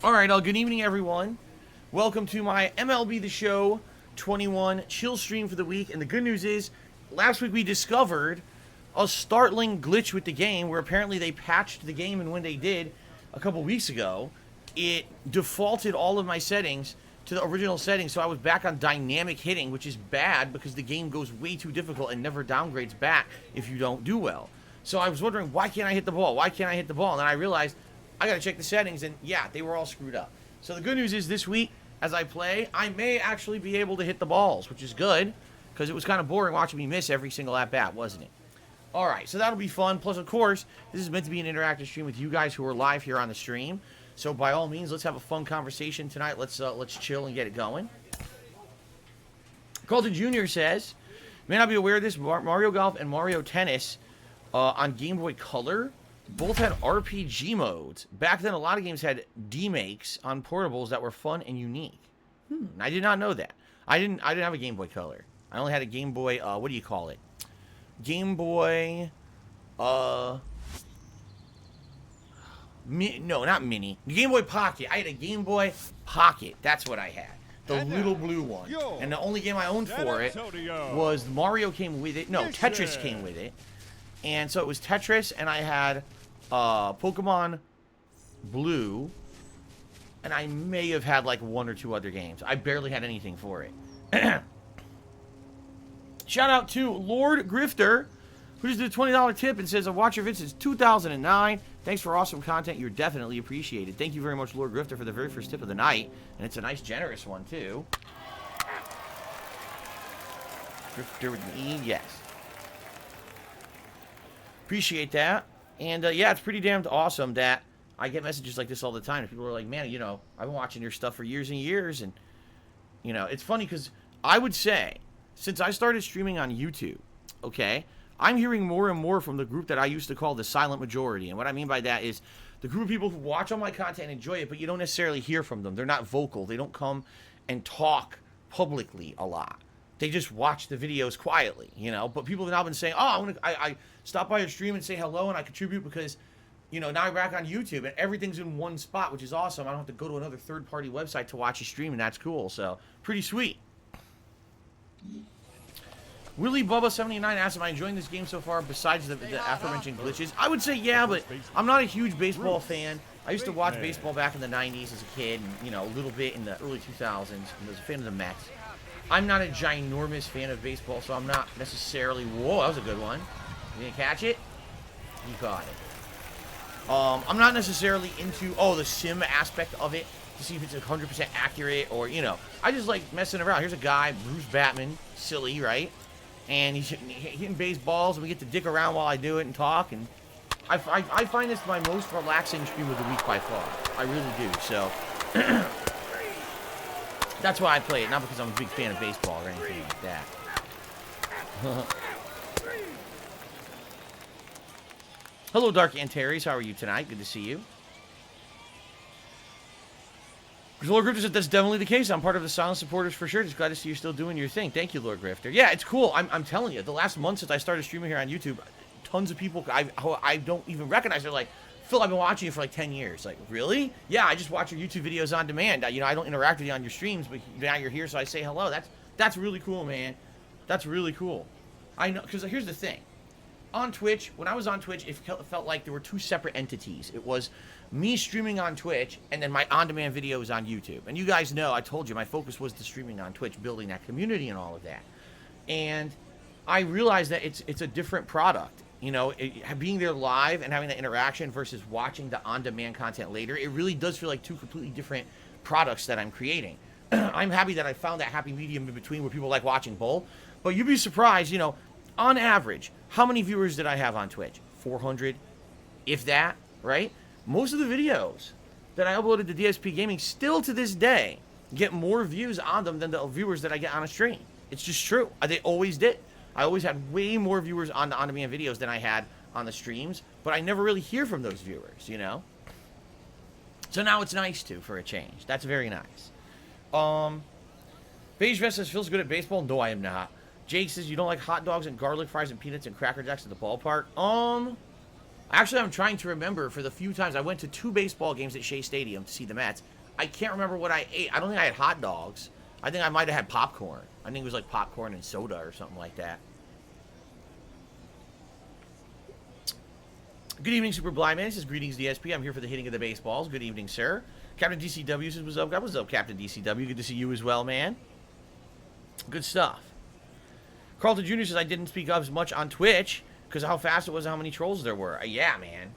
All right, good evening, everyone. Welcome to my MLB the Show 21 chill stream for the week. And the good news is, last week we discovered a startling glitch with the game where apparently they patched the game, and when they did a couple weeks ago, it defaulted all of my settings to the original settings, so I was back on dynamic hitting, which is bad because the game goes way too difficult and never downgrades back if you don't do well. So I was wondering, why can't I hit the ball? Why can't I hit the ball? And then I realized I gotta check the settings, and yeah, they were all screwed up. So the good news is this week, as I play, I may actually be able to hit the balls, which is good, because it was kind of boring watching me miss every single at-bat, wasn't it? Alright, so that'll be fun. Plus, of course, this is meant to be an interactive stream with you guys who are live here on the stream. So by all means, let's have a fun conversation tonight. Let's chill and get it going. Colton Jr. says, may not be aware of this, Mario Golf and Mario Tennis on Game Boy Color both had RPG modes. Back then, a lot of games had D-makes on portables that were fun and unique. I did not know that. I didn't have a Game Boy Color. I only had a Game Boy, what do you call it? Game Boy, no, not Mini. Game Boy Pocket. I had a Game Boy Pocket. That's what I had. The little blue one. And the only game I owned for it was Mario came with it. No, Tetris came with it. And so it was Tetris, and I had Pokemon Blue, and I may have had like one or two other games. I barely had anything for it. Shout out to Lord Grifter, who just did a $20 tip and says, I've watched your vids since 2009. Thanks for awesome content. You're definitely appreciated. Thank you very much, Lord Grifter, for the very first tip of the night. And it's a nice, generous one, too. Grifter with an E, yes. Appreciate that. And, yeah, it's pretty damn awesome that I get messages like this all the time. People are like, man, you know, I've been watching your stuff for years and years. And, you know, it's funny because I would say, since I started streaming on YouTube, okay, I'm hearing more and more from the group that I used to call the silent majority. And what I mean by that is the group of people who watch all my content and enjoy it, but you don't necessarily hear from them. They're not vocal. They don't come and talk publicly a lot. They just watch the videos quietly, you know. But people have now been saying, oh, I stop by your stream and say hello and I contribute because, you know, now I'm back on YouTube and everything's in one spot, which is awesome. I don't have to go to another third-party website to watch a stream, and that's cool. So, pretty sweet. Willie Bubba 79 asks, am I enjoying this game so far besides the aforementioned glitches? I would say yeah, but I'm not a huge baseball fan. I used to watch baseball back in the 90s as a kid and, you know, a little bit in the early 2000s. I was a fan of the Mets. I'm not a ginormous fan of baseball, so I'm not necessarily... Whoa, that was a good one. You didn't catch it? You caught it. I'm not necessarily into, the sim aspect of it to see if it's 100% accurate or, you know. I just like messing around. Here's a guy, Bruce Batman, silly, right? And he's hitting baseballs, and we get to dick around while I do it and talk. And I find this my most relaxing stream of the week by far. I really do. So that's why I play it, not because I'm a big fan of baseball or anything like that. Hello, Dark Antares. How are you tonight? Good to see you. Lord Grifter said that's definitely the case. I'm part of the silent supporters for sure. Just glad to see you're still doing your thing. Thank you, Lord Grifter. Yeah, it's cool. I'm telling you, the last month since I started streaming here on YouTube, tons of people I don't even recognize. They're like, Phil, I've been watching you for like 10 years. Like, really? Yeah, I just watch your YouTube videos on demand. You know, I don't interact with you on your streams, but now you're here, so I say hello. That's really cool, man. That's really cool. I know, because here's the thing. On Twitch, when I was on Twitch, it felt like there were two separate entities. It was me streaming on Twitch, and then my on-demand videos on YouTube. And you guys know, I told you, my focus was the streaming on Twitch, building that community and all of that. And I realized that it's a different product. You know, being there live and having that interaction versus watching the on-demand content later, it really does feel like two completely different products that I'm creating. I'm happy that I found that happy medium in between where people like watching both. But you'd be surprised, you know, on average, how many viewers did I have on Twitch? 400, if that, right? Most of the videos that I uploaded to DSPGaming still to this day get more views on them than the viewers that I get on a stream. It's just true. They always did. I always had way more viewers on the on-demand videos than I had on the streams, but I never really hear from those viewers, you know? So now it's nice to, for a change. That's very nice. Beige Vest says, Phil's good at baseball. No, I am not. Jake says, you don't like hot dogs and garlic fries and peanuts and Cracker Jacks at the ballpark? Actually, I'm trying to remember for the few times I went to 2 baseball games at Shea Stadium to see the Mets. I can't remember what I ate. I don't think I had hot dogs. I think I might have had popcorn. I think it was like popcorn and soda or something like that. Good evening, Super Blind Man. He says, greetings, DSP. I'm here for the hitting of the baseballs. Good evening, sir. Captain DCW says, what's up? What's up, Captain DCW? Good to see you as well, man. Good stuff. Carlton Jr. says, I didn't speak up as much on Twitch because of how fast it was and how many trolls there were. Yeah, man.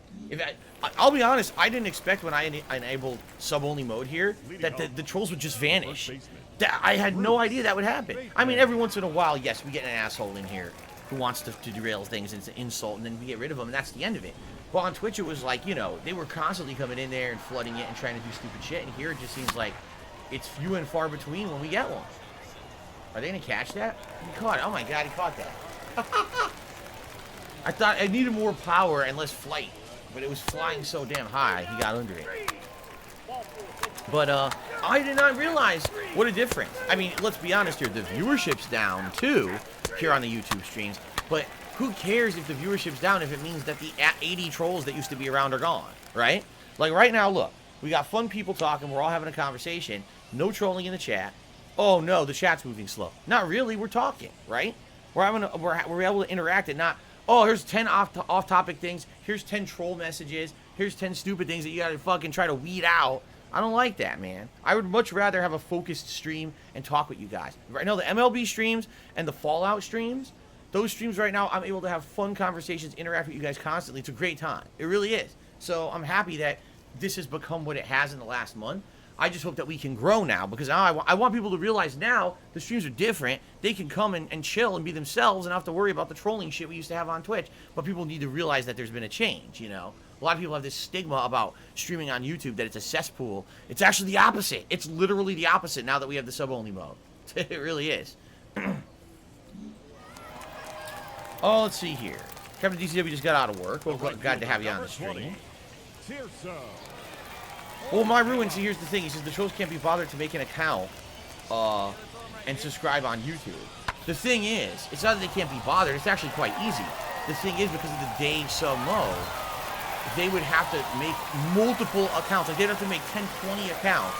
I'll be honest, I didn't expect when I enabled sub-only mode here that the trolls would just vanish. I had no idea that would happen. I mean, every once in a while, yes, we get an asshole in here who wants to derail things and to insult, and then we get rid of them, and that's the end of it. Well, on Twitch, it was like, you know, they were constantly coming in there and flooding it and trying to do stupid shit, and here it just seems like it's few and far between when we get one. Are they going to catch that? He caught it. Oh, my God, he caught that. I thought I needed more power and less flight, but it was flying so damn high, he got under it. But I did not realize what a difference. I mean, let's be honest here, the viewership's down, too, here on the YouTube streams, but who cares if the viewership's down if it means that the 80 trolls that used to be around are gone, right? Like right now, look, we got fun people talking, we're all having a conversation, no trolling in the chat. Oh no, the chat's moving slow. Not really, we're talking, right? We're able to interact and not, oh, here's 10 off-topic things, here's 10 troll messages, here's 10 stupid things that you gotta fucking try to weed out. I don't like that, man. I would much rather have a focused stream and talk with you guys. Right now, the MLB streams and the Fallout streams, those streams right now, I'm able to have fun conversations, interact with you guys constantly. It's a great time. It really is. So I'm happy that this has become what it has in the last month. I just hope that we can grow now, because now I want people to realize now the streams are different. They can come and chill and be themselves and not have to worry about the trolling shit we used to have on Twitch. But people need to realize that there's been a change, you know? A lot of people have this stigma about streaming on YouTube, that it's a cesspool. It's actually the opposite. It's literally the opposite now that we have the sub-only mode. It really is. Oh, let's see here. Captain DCW just got out of work. Well, glad to have you on the stream. Well, my ruin, see, here's the thing. He says the trolls can't be bothered to make an account and subscribe on YouTube. The thing is, it's not that they can't be bothered. It's actually quite easy. The thing is, because of the day sub mode, they would have to make multiple accounts. Like, they'd have to make 10, 20 accounts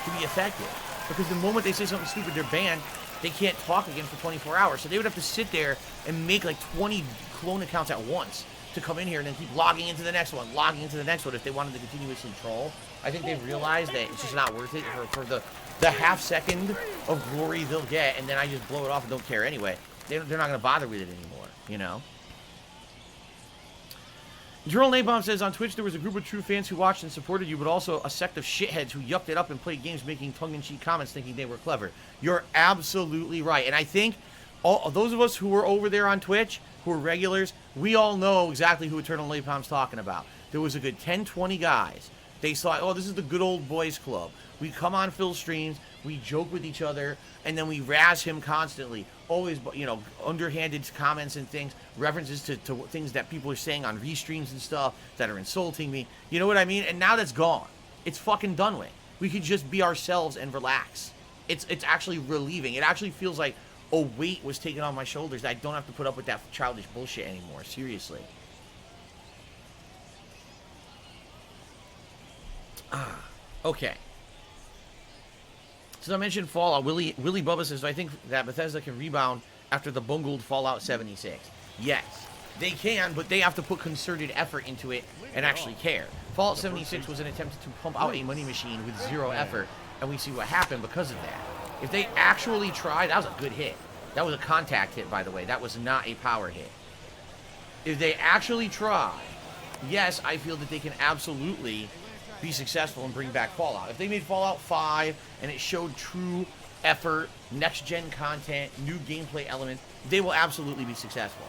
to be effective. Because the moment they say something stupid, they're banned. They can't talk again for 24 hours. So they would have to sit there and make like 20 clone accounts at once to come in here and then keep logging into the next one, logging into the next one if they wanted to continuously troll. I think they've realized that it's just not worth it for the half second of glory they'll get, and then I just blow it off and don't care anyway. They're not going to bother with it anymore, you know? Jerome Napalm says, on Twitch there was a group of true fans who watched and supported you, but also a sect of shitheads who yucked it up and played games making tongue-in-cheek comments thinking they were clever. You're absolutely right. And I think all those of us who were over there on Twitch, who are regulars, we all know exactly who Eternal Napalm's talking about. There was a good 10, 20 guys. They saw, oh, this is the good old boys club. We come on Phil's streams, we joke with each other, and then we razz him constantly. Always, you know, underhanded comments and things, references to things that people are saying on restreams and stuff that are insulting me. You know what I mean? And now that's gone. It's fucking done with. We could just be ourselves and relax. It's actually relieving. It actually feels like a weight was taken off my shoulders that I don't have to put up with that childish bullshit anymore. Seriously. Okay. So I mentioned Fallout. Willie Bubba says, I think that Bethesda can rebound after the bungled Fallout 76. Yes, they can, but they have to put concerted effort into it and actually care. Fallout 76 was an attempt to pump out a money machine with zero effort, and we see what happened because of that. If they actually tried, that was a good hit. That was a contact hit, by the way. That was not a power hit. If they actually try, yes, I feel that they can absolutely be successful and bring back Fallout. If they made Fallout 5 and it showed true effort, next-gen content, new gameplay elements, they will absolutely be successful,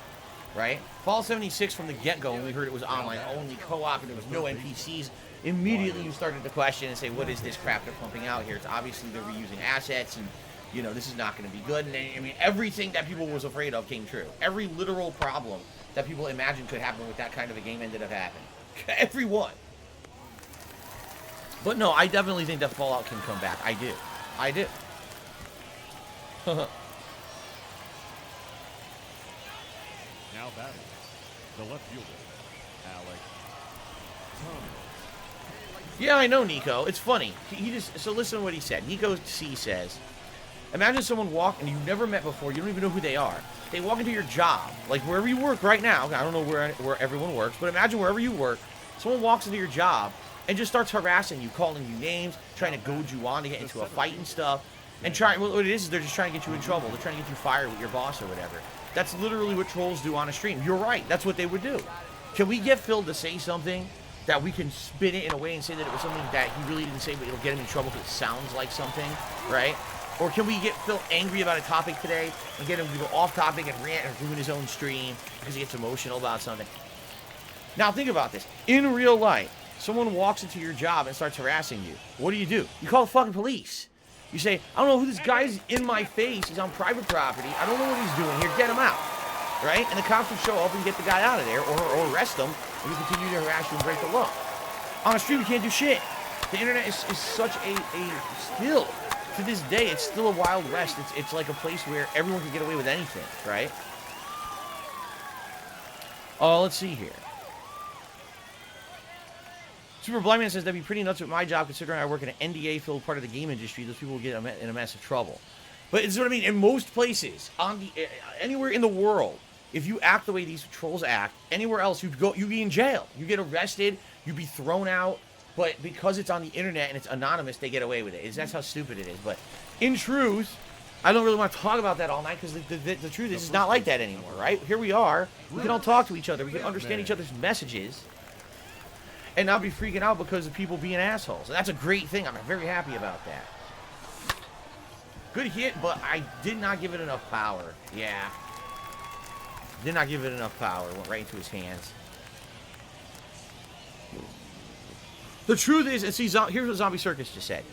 right? Fallout 76 from the get-go, when we heard it was online-only co-op and there was no NPCs, immediately you started to question and say, what is this crap they're pumping out here? It's obviously they're reusing assets and, you know, this is not going to be good. And I mean, everything that people was afraid of came true. Every literal problem that people imagined could happen with that kind of a game ended up happening. Every one. But no, I definitely think that Fallout can come back. I do. I do. Now batting, the left fielder, Yeah, I know, Nico. It's funny. So listen to what he said. Nico C says, imagine someone and you've never met before. You don't even know who they are. They walk into your job, like wherever you work right now. I don't know where everyone works, but imagine wherever you work, someone walks into your job and just starts harassing you, calling you names, trying to goad you on to get into a fight and stuff. And what it is they're just trying to get you in trouble. They're trying to get you fired with your boss or whatever. That's literally what trolls do on a stream. You're right. That's what they would do. Can we get Phil to say something that we can spin it in a way and say that it was something that he really didn't say, but it'll get him in trouble because it sounds like something, right? Or can we get Phil angry about a topic today and get him to go off topic and rant and ruin his own stream because he gets emotional about something? Now think about this. In real life, someone walks into your job and starts harassing you. What do? You call the fucking police. You say, I don't know who this guy is in my face. He's on private property. I don't know what he's doing here. Get him out. Right? And the cops will show up and get the guy out of there or arrest him and we continue to harass you and break the law. On a stream, you can't do shit. The internet is such still, to this day, it's still a wild west. It's like a place where everyone can get away with anything, right? Let's see here. Super Blind Man says, that'd be pretty nuts with my job, considering I work in an NDA-filled part of the game industry. Those people will get in a massive trouble. But it's what I mean. In most places, anywhere in the world, if you act the way these trolls act, anywhere else, you'd be in jail. You get arrested, you'd be thrown out. But because it's on the internet and it's anonymous, they get away with it. That's how stupid it is. But in truth, I don't really want to talk about that all night because the truth is it's not like that anymore, right? Here we are. We can all talk to each other. We can understand each other's messages and not be freaking out because of people being assholes. And that's a great thing. I'm very happy about that. Good hit, but I did not give it enough power. Yeah. Did not give it enough power. Went right into his hands. The truth is, and see, here's what Zombie Circus just said.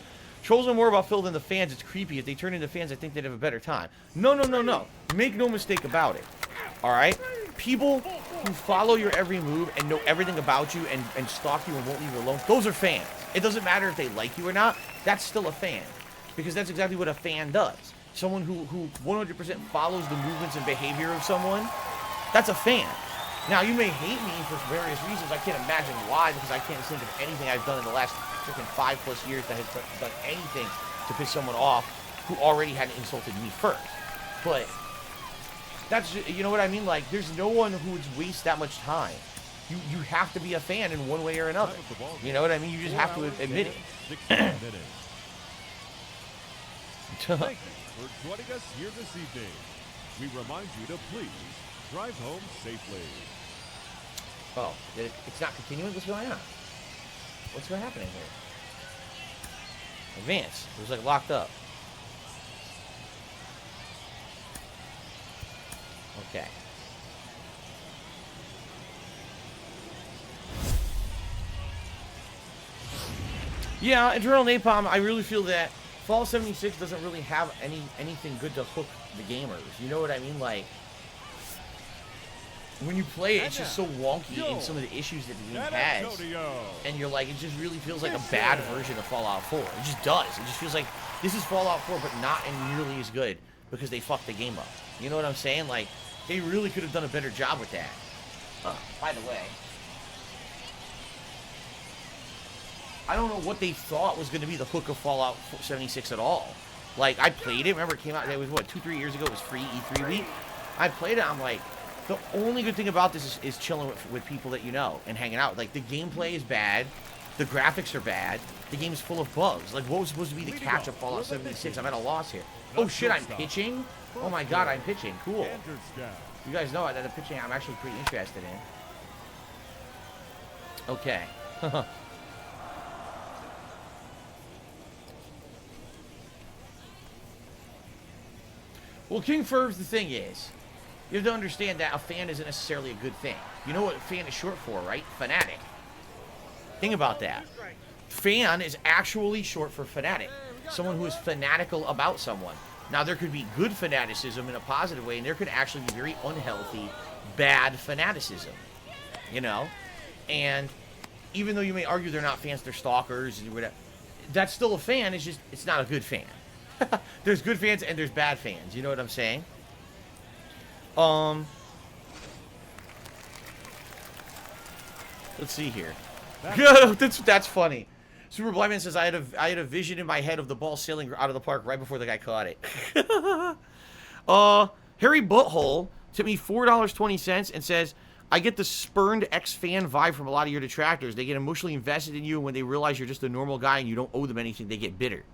Trolls know more about Phil than the fans. It's creepy. If they turn into fans, I think they'd have a better time. No. Make no mistake about it. All right? People who follow your every move and know everything about you and stalk you and won't leave you alone, those are fans. It doesn't matter if they like you or not. That's still a fan. Because that's exactly what a fan does. Someone who 100% follows the movements and behavior of someone, that's a fan. Now, you may hate me for various reasons. I can't imagine why, because I can't think of anything I've done in the last freaking 5+ years that has done anything to piss someone off who already had insulted me first. But that's, you know what I mean? Like, there's no one who would waste that much time. You have to be a fan in one way or another. You know what I mean? You just have to admit it. Thank you for joining us here this evening. We remind you to please drive home safely. Oh, it's not continuing? What's going on? What's happening here? Advance. It was like locked up. Okay. Yeah, Eternal Napalm, I really feel that Fallout 76 doesn't really have anything good to hook the gamers. You know what I mean? Like, when you play it, it's just so wonky in some of the issues that the game has. And you're like, it just really feels like a bad version of Fallout 4. It just does. It just feels like this is Fallout 4, but not nearly as good because they fucked the game up. You know what I'm saying? Like, they really could have done a better job with that. By the way, I don't know what they thought was going to be the hook of Fallout 76 at all. Like, I played it. Remember, it came out, it was, what, 2-3 years ago? It was free E3 week. I played it. I'm like, the only good thing about this is chilling with people that you know and hanging out. Like, the gameplay is bad. The graphics are bad. The game's full of bugs. Like, what was supposed to be the catch of Fallout 76? I'm at a loss here. Oh, shit, I'm pitching? Oh, my God, I'm pitching. Cool. You guys know that the pitching I'm actually pretty interested in. Okay. Well, King Ferv's, the thing is, you have to understand that a fan isn't necessarily a good thing. You know what fan is short for, right? Fanatic. Think about that. Fan is actually short for fanatic. Someone who is fanatical about someone. Now, there could be good fanaticism in a positive way, and there could actually be very unhealthy, bad fanaticism. You know? And even though you may argue they're not fans, they're stalkers, and whatever, that's still a fan. It's just, it's not a good fan. There's good fans and there's bad fans. You know what I'm saying? Let's see here. Good. That's funny. Super Blind Man says I had a vision in my head of the ball sailing out of the park right before the guy caught it. Harry Butthole tipped me $4.20 and says, I get the spurned ex-fan vibe from a lot of your detractors. They get emotionally invested in you, and when they realize you're just a normal guy and you don't owe them anything, they get bitter.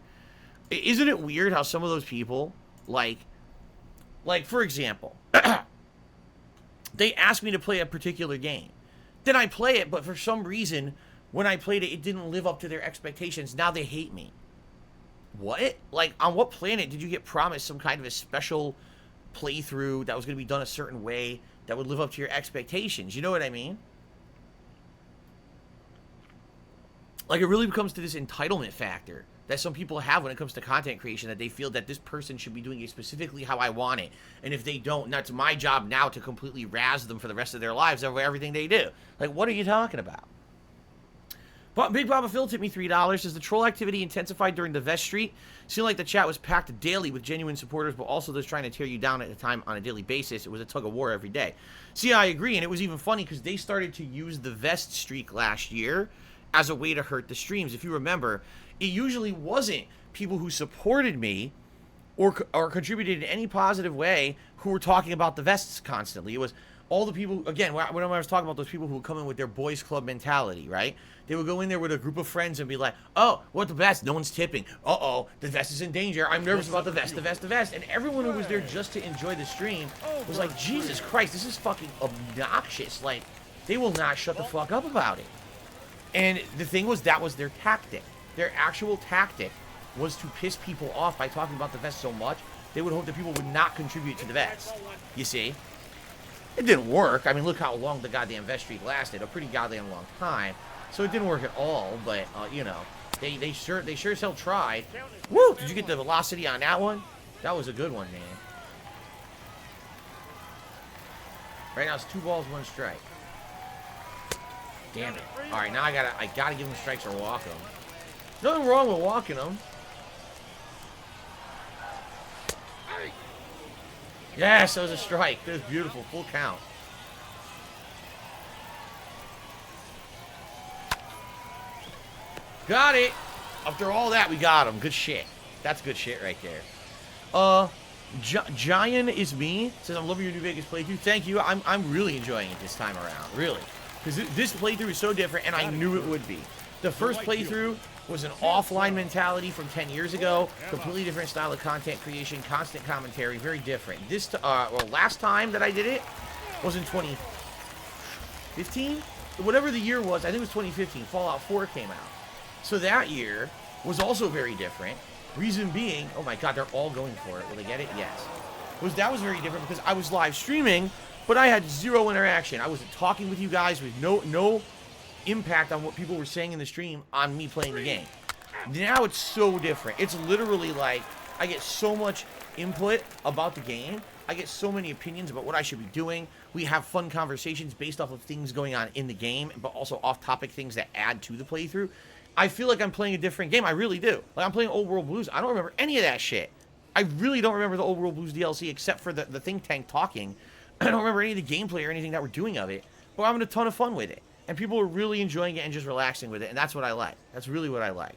Isn't it weird how some of those people, like for example, they ask me to play a particular game. Then I play it, but for some reason, when I played it, it didn't live up to their expectations. Now they hate me. What? Like, on what planet did you get promised some kind of a special playthrough that was going to be done a certain way that would live up to your expectations? You know what I mean? Like, it really becomes to this entitlement factor that some people have when it comes to content creation, that they feel that this person should be doing it specifically how I want it. And if they don't, that's my job now to completely razz them for the rest of their lives over everything they do. Like, what are you talking about? But Big Papa Phil tipped me $3. Says the troll activity intensified during the Vest Street. Seemed like the chat was packed daily with genuine supporters, but also those trying to tear you down at a time on a daily basis. It was a tug of war every day. See, I agree, and it was even funny because they started to use the Vest streak last year as a way to hurt the streams. If you remember, it usually wasn't people who supported me or contributed in any positive way who were talking about the vests constantly. It was all the people, again, when I was talking about those people who would come in with their boys club mentality, right? They would go in there with a group of friends and be like, oh, what the vest? No one's tipping. Uh-oh, the vest is in danger. I'm nervous about the vest, the vest, the vest. And everyone who was there just to enjoy the stream was like, Jesus Christ, this is fucking obnoxious. Like, they will not shut the fuck up about it. And the thing was, that was their tactic. Their actual tactic was to piss people off by talking about the vest so much, they would hope that people would not contribute to the vest. You see? It didn't work. I mean, look how long the goddamn vest streak lasted. A pretty goddamn long time. So it didn't work at all, but, you know, they sure as hell tried. Woo! Did you get the velocity on that one? That was a good one, man. Right now it's 2 balls, 1 strike. Damn it. Alright, now I gotta give them strikes or walk them. Nothing wrong with walking them. Yes, that was a strike. That was beautiful. Full count. Got it. After all that, we got him. Good shit. That's good shit right there. Giant is me. Says, I'm loving your New Vegas playthrough. Thank you. I'm really enjoying it this time around. Really. Because this playthrough is so different, and I knew it would be. The first playthrough was an offline mentality from 10 years ago. Completely different style of content creation, constant commentary, very different. This, last time that I did it was in 2015? Whatever the year was, I think it was 2015. Fallout 4 came out. So that year was also very different. Reason being, oh my god, they're all going for it. Will they get it? Yes. That was very different because I was live streaming, but I had zero interaction. I wasn't talking with you guys with no impact on what people were saying in the stream on me playing the game. Now it's so different. It's literally like I get so much input about the game. I get so many opinions about what I should be doing. We have fun conversations based off of things going on in the game, but also off-topic things that add to the playthrough. I feel like I'm playing a different game. I really do. Like, I'm playing Old World Blues. I don't remember any of that shit. I really don't remember the Old World Blues DLC except for the think tank talking. I don't remember any of the gameplay or anything that we're doing of it. But I'm having a ton of fun with it. And people are really enjoying it and just relaxing with it. And that's what I like. That's really what I like.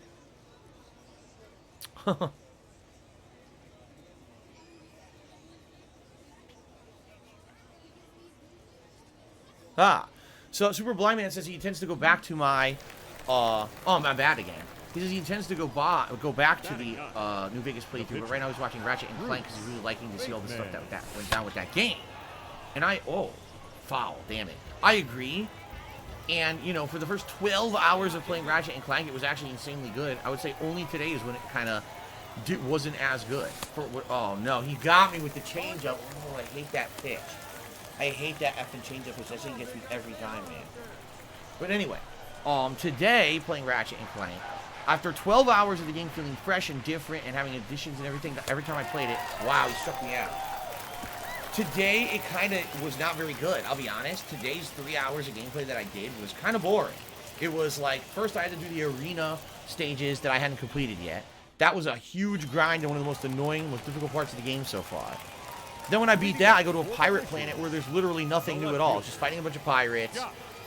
So Super Blind Man says he intends to go back to my... oh, my bad again. He says he intends to go back to the New Vegas playthrough, but right now he's watching Ratchet and Clank because he's really liking to see all the stuff that went down with that game. And foul, damn it. I agree. And, you know, for the first 12 hours of playing Ratchet and Clank, it was actually insanely good. I would say only today is when it kind of wasn't as good. Oh, no, he got me with the changeup. Oh, I hate that pitch. I hate that effing changeup, which I think gets me every time, man. But anyway, today, playing Ratchet and Clank, after 12 hours of the game feeling fresh and different and having additions and everything, every time I played it, wow, he struck me out. Today, it kind of was not very good, I'll be honest. Today's 3 hours of gameplay that I did was kind of boring. It was like, first I had to do the arena stages that I hadn't completed yet. That was a huge grind and one of the most annoying, most difficult parts of the game so far. Then when I beat that, I go to a pirate planet where there's literally nothing new at all. It's just fighting a bunch of pirates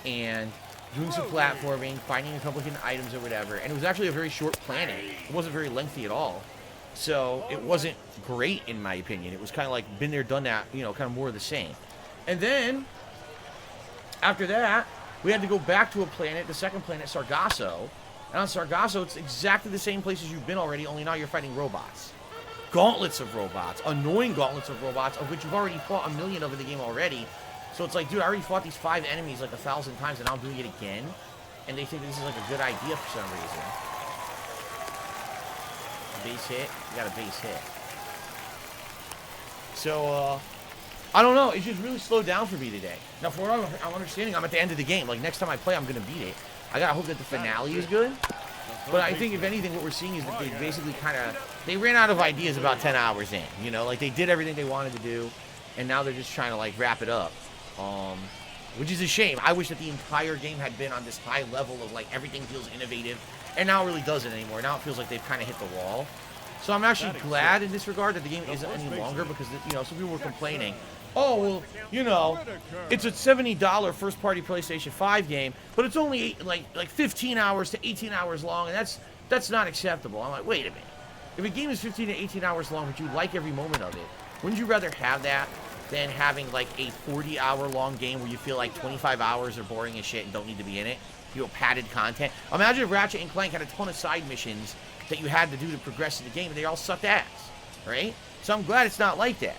and doing some platforming, finding a couple of hidden items or whatever. And it was actually a very short planet. It wasn't very lengthy at all. So it wasn't great, in my opinion. It was kind of like been there, done that, you know, kind of more of the same. And then, after that, we had to go back to a planet, the second planet, Sargasso. And on Sargasso, it's exactly the same place as you've been already, only now you're fighting robots. Gauntlets of robots. Annoying gauntlets of robots, of which you've already fought a million of in the game already. So it's like, dude, I already fought these 5 enemies like 1,000 times, and now I'm doing it again. And they think this is like a good idea for some reason. Base hit. You got a base hit. So, I don't know. It just really slowed down for me today. Now, for what I'm understanding, I'm at the end of the game. Like, next time I play, I'm going to beat it. I gotta hope that the finale is good. But I think, if anything, what we're seeing is that they basically they ran out of ideas about 10 hours in. You know, like, they did everything they wanted to do, and now they're just trying to, like, wrap it up. Which is a shame. I wish that the entire game had been on this high level of, like, everything feels innovative. And now it really doesn't anymore. Now it feels like they've kind of hit the wall. So I'm actually glad in this regard that the game isn't any longer, because, you know, some people were complaining, oh, well, you know, it's a $70 first-party PlayStation 5 game, but it's only like 15 hours to 18 hours long, and that's not acceptable. I'm like, wait a minute. If a game is 15 to 18 hours long, but you like every moment of it, wouldn't you rather have that than having like a 40-hour-long game where you feel like 25 hours are boring as shit and don't need to be in it? You know, padded content. Imagine if Ratchet and Clank had a ton of side missions that you had to do to progress in the game, and they all sucked ass, right? So I'm glad it's not like that.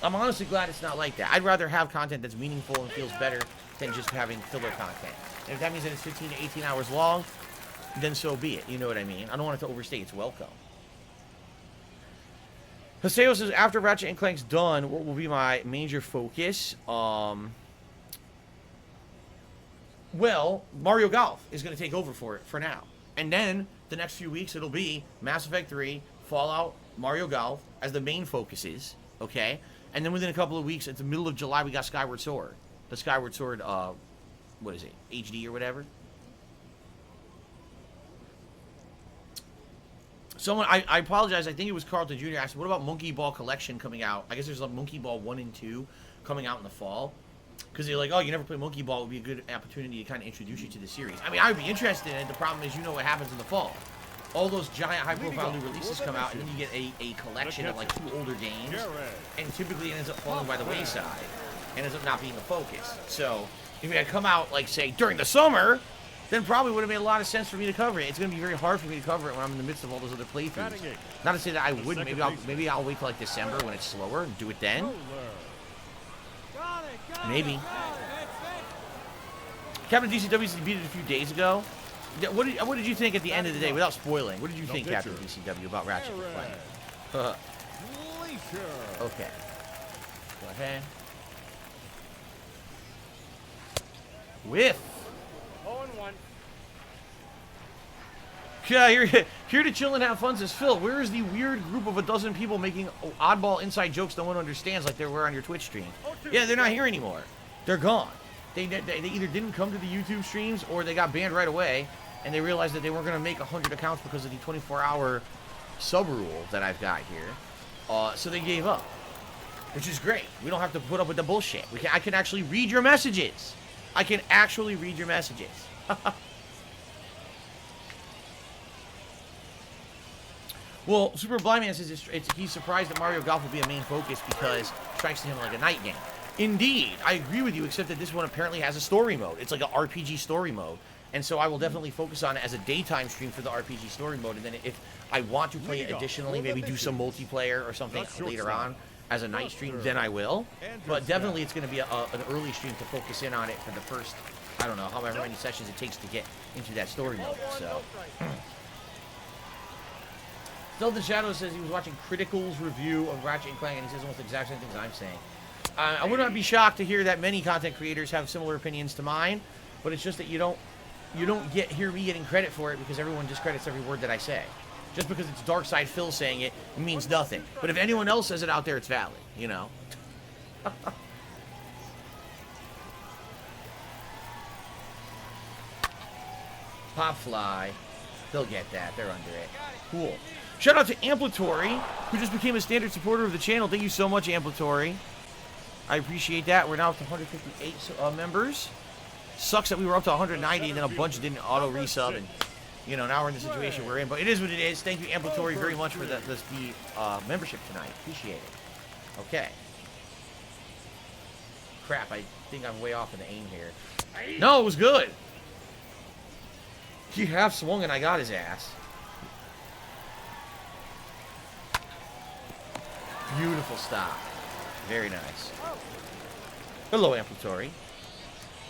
I'm honestly glad it's not like that. I'd rather have content that's meaningful and feels better than just having filler content. And if that means that it's 15 to 18 hours long, then so be it. You know what I mean? I don't want it to overstay its welcome. Haseo says, after Ratchet and Clank's done, what will be my major focus? Well, Mario Golf is going to take over for it for now. And then, the next few weeks, it'll be Mass Effect 3, Fallout, Mario Golf, as the main focuses, okay? And then within a couple of weeks, at the middle of July, we got Skyward Sword. The Skyward Sword, what is it, HD or whatever? Someone, I apologize, I think it was Carlton Jr. asked, what about Monkey Ball Collection coming out? I guess there's a Monkey Ball 1 and 2 coming out in the fall. Because they're like, oh, you never played Monkey Ball, it would be a good opportunity to kind of introduce you to the series. I mean, I would be interested in it. The problem is, you know what happens in the fall. All those giant, high-profile new releases come out, and then you get a collection of, like, 2 older games. And typically it ends up falling by the wayside. And ends up not being the focus. So, if it had come out, like, say, during the summer, then probably would have made a lot of sense for me to cover it. It's going to be very hard for me to cover it when I'm in the midst of all those other playthroughs. Not to say that I wouldn't. Maybe I'll wait till, like, December when it's slower and do it then. Maybe. Captain DCW beat it a few days ago. What did you think at the end of the day, without spoiling? What did you think, Captain DCW, about Ratchet and Clank? Okay. Go ahead. Whiff. 0-1. Yeah, here to chill and have fun, says Phil. Where is the weird group of a dozen people making oddball inside jokes no one understands like they were on your Twitch stream? Yeah, they're not here anymore. They're gone. They either didn't come to the YouTube streams or they got banned right away, and they realized that they weren't going to make 100 accounts because of the 24-hour sub rule that I've got here. So they gave up, which is great. We don't have to put up with the bullshit. I can actually read your messages. I can actually read your messages. Well, Super Blind Man says he's surprised that Mario Golf will be a main focus because it strikes to him like a night game. Indeed, I agree with you, except that this one apparently has a story mode. It's like an RPG story mode. And so I will definitely focus on it as a daytime stream for the RPG story mode. And then if I want to play it additionally, maybe do some multiplayer or something later on as a night stream, then I will. But definitely it's going to be an early stream to focus in on it for the first, I don't know, however many sessions it takes to get into that story mode. So... Still the Shadow says he was watching Critical's review of Ratchet and Clank, and he says almost the exact same things I'm saying. I would not be shocked to hear that many content creators have similar opinions to mine, but it's just that you don't hear me getting credit for it because everyone discredits every word that I say. Just because it's Darkside Phil saying it means nothing. But if anyone else says it out there, it's valid, you know. Popfly. They'll get that. They're under it. Cool. Shout out to Amplitory, who just became a standard supporter of the channel. Thank you so much, Amplitory. I appreciate that. We're now up to 158 members. Sucks that we were up to 190 and then a bunch didn't auto resub, and you know, now we're in the situation we're in. But it is what it is. Thank you, Amplatory, very much for the membership tonight. Appreciate it. Okay. Crap, I think I'm way off in the aim here. No, it was good. He half swung and I got his ass. Beautiful stop. Very nice. Hello, Amplatory.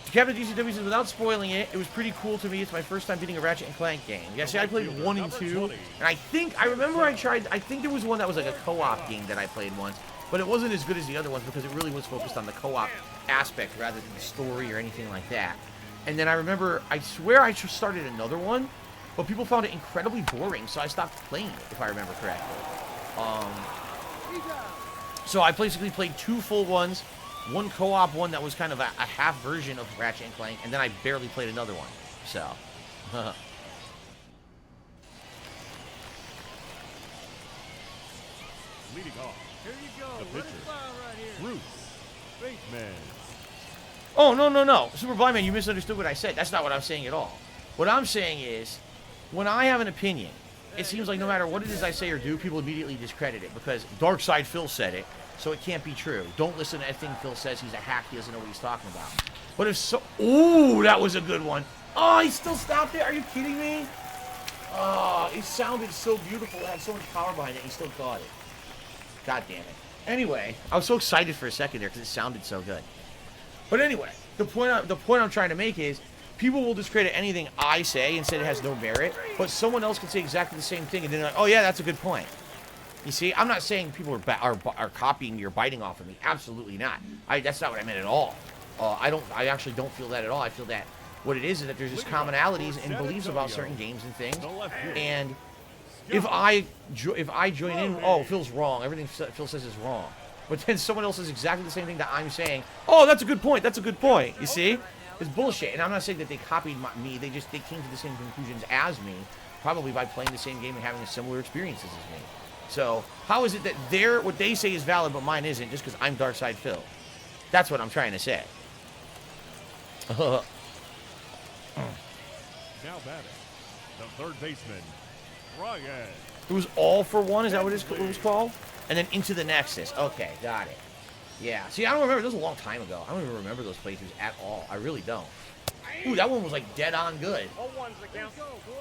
To Captain DCW says, without spoiling it, it was pretty cool to me. It's my first time beating a Ratchet & Clank game. Yeah, see, I played 1 and 2, and I think there was one that was like a co-op game that I played once, but it wasn't as good as the other ones because it really was focused on the co-op aspect rather than the story or anything like that. And then I remember, I swear I just started another one, but people found it incredibly boring, so I stopped playing it, if I remember correctly. So I basically played 2 full ones, 1 co-op one that was kind of a half version of Ratchet & Clank, and then I barely played another one. So, Leading off, Here you go. the Let it pitcher, fly right here. Bruce Bateman. oh, no. Super Blind Man, you misunderstood what I said. That's not what I'm saying at all. What I'm saying is, when I have an opinion, it seems like no matter what it is I say or do, people immediately discredit it because Dark Side Phil said it, so it can't be true. Don't listen to anything Phil says. He's a hack. He doesn't know what he's talking about. But if so... Ooh, that was a good one. Oh, he still stopped it? Are you kidding me? Oh, it sounded so beautiful. It had so much power behind it. He still caught it. God damn it. Anyway, I was so excited for a second there because it sounded so good. But anyway, the point I'm trying to make is people will discredit anything I say and say it has no merit, but someone else can say exactly the same thing and then like, oh yeah, that's a good point. You see, I'm not saying people are copying me or biting off of me. Absolutely not. That's not what I meant at all. I actually don't feel that at all. I feel that what it is that there's just commonalities and beliefs about certain games and things. And if I join in, oh, Phil's wrong. Everything Phil says is wrong. But then someone else says exactly the same thing that I'm saying. Oh, that's a good point. That's a good point. You see? It's bullshit. And I'm not saying that they copied me. They came to the same conclusions as me, probably by playing the same game and having similar experiences as me. So how is it that what they say is valid but mine isn't just because I'm Darkside Phil? That's what I'm trying to say. Now batting, the third baseman, Ryan. It was all for one. Is that what it was called? And then into the Nexus. Okay, got it. Yeah. See, I don't remember. This was a long time ago. I don't even remember those playthroughs at all. I really don't. Ooh, that one was like dead on good.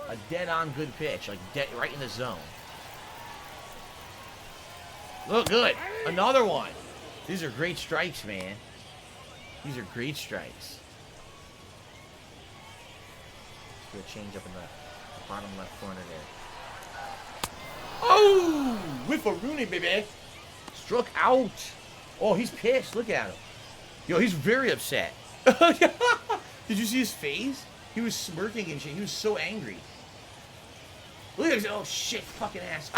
A dead on good pitch, like dead right in the zone. Look good. Another one. These are great strikes, man. These are great strikes. Let's do a change up in the bottom left corner there. Oh! Whiff a Rooney, baby. Struck out. Oh, he's pissed. Look at him. Yo, he's very upset. Did you see his face? He was smirking and shit. He was so angry. Look at him. Oh, shit. Fucking ass.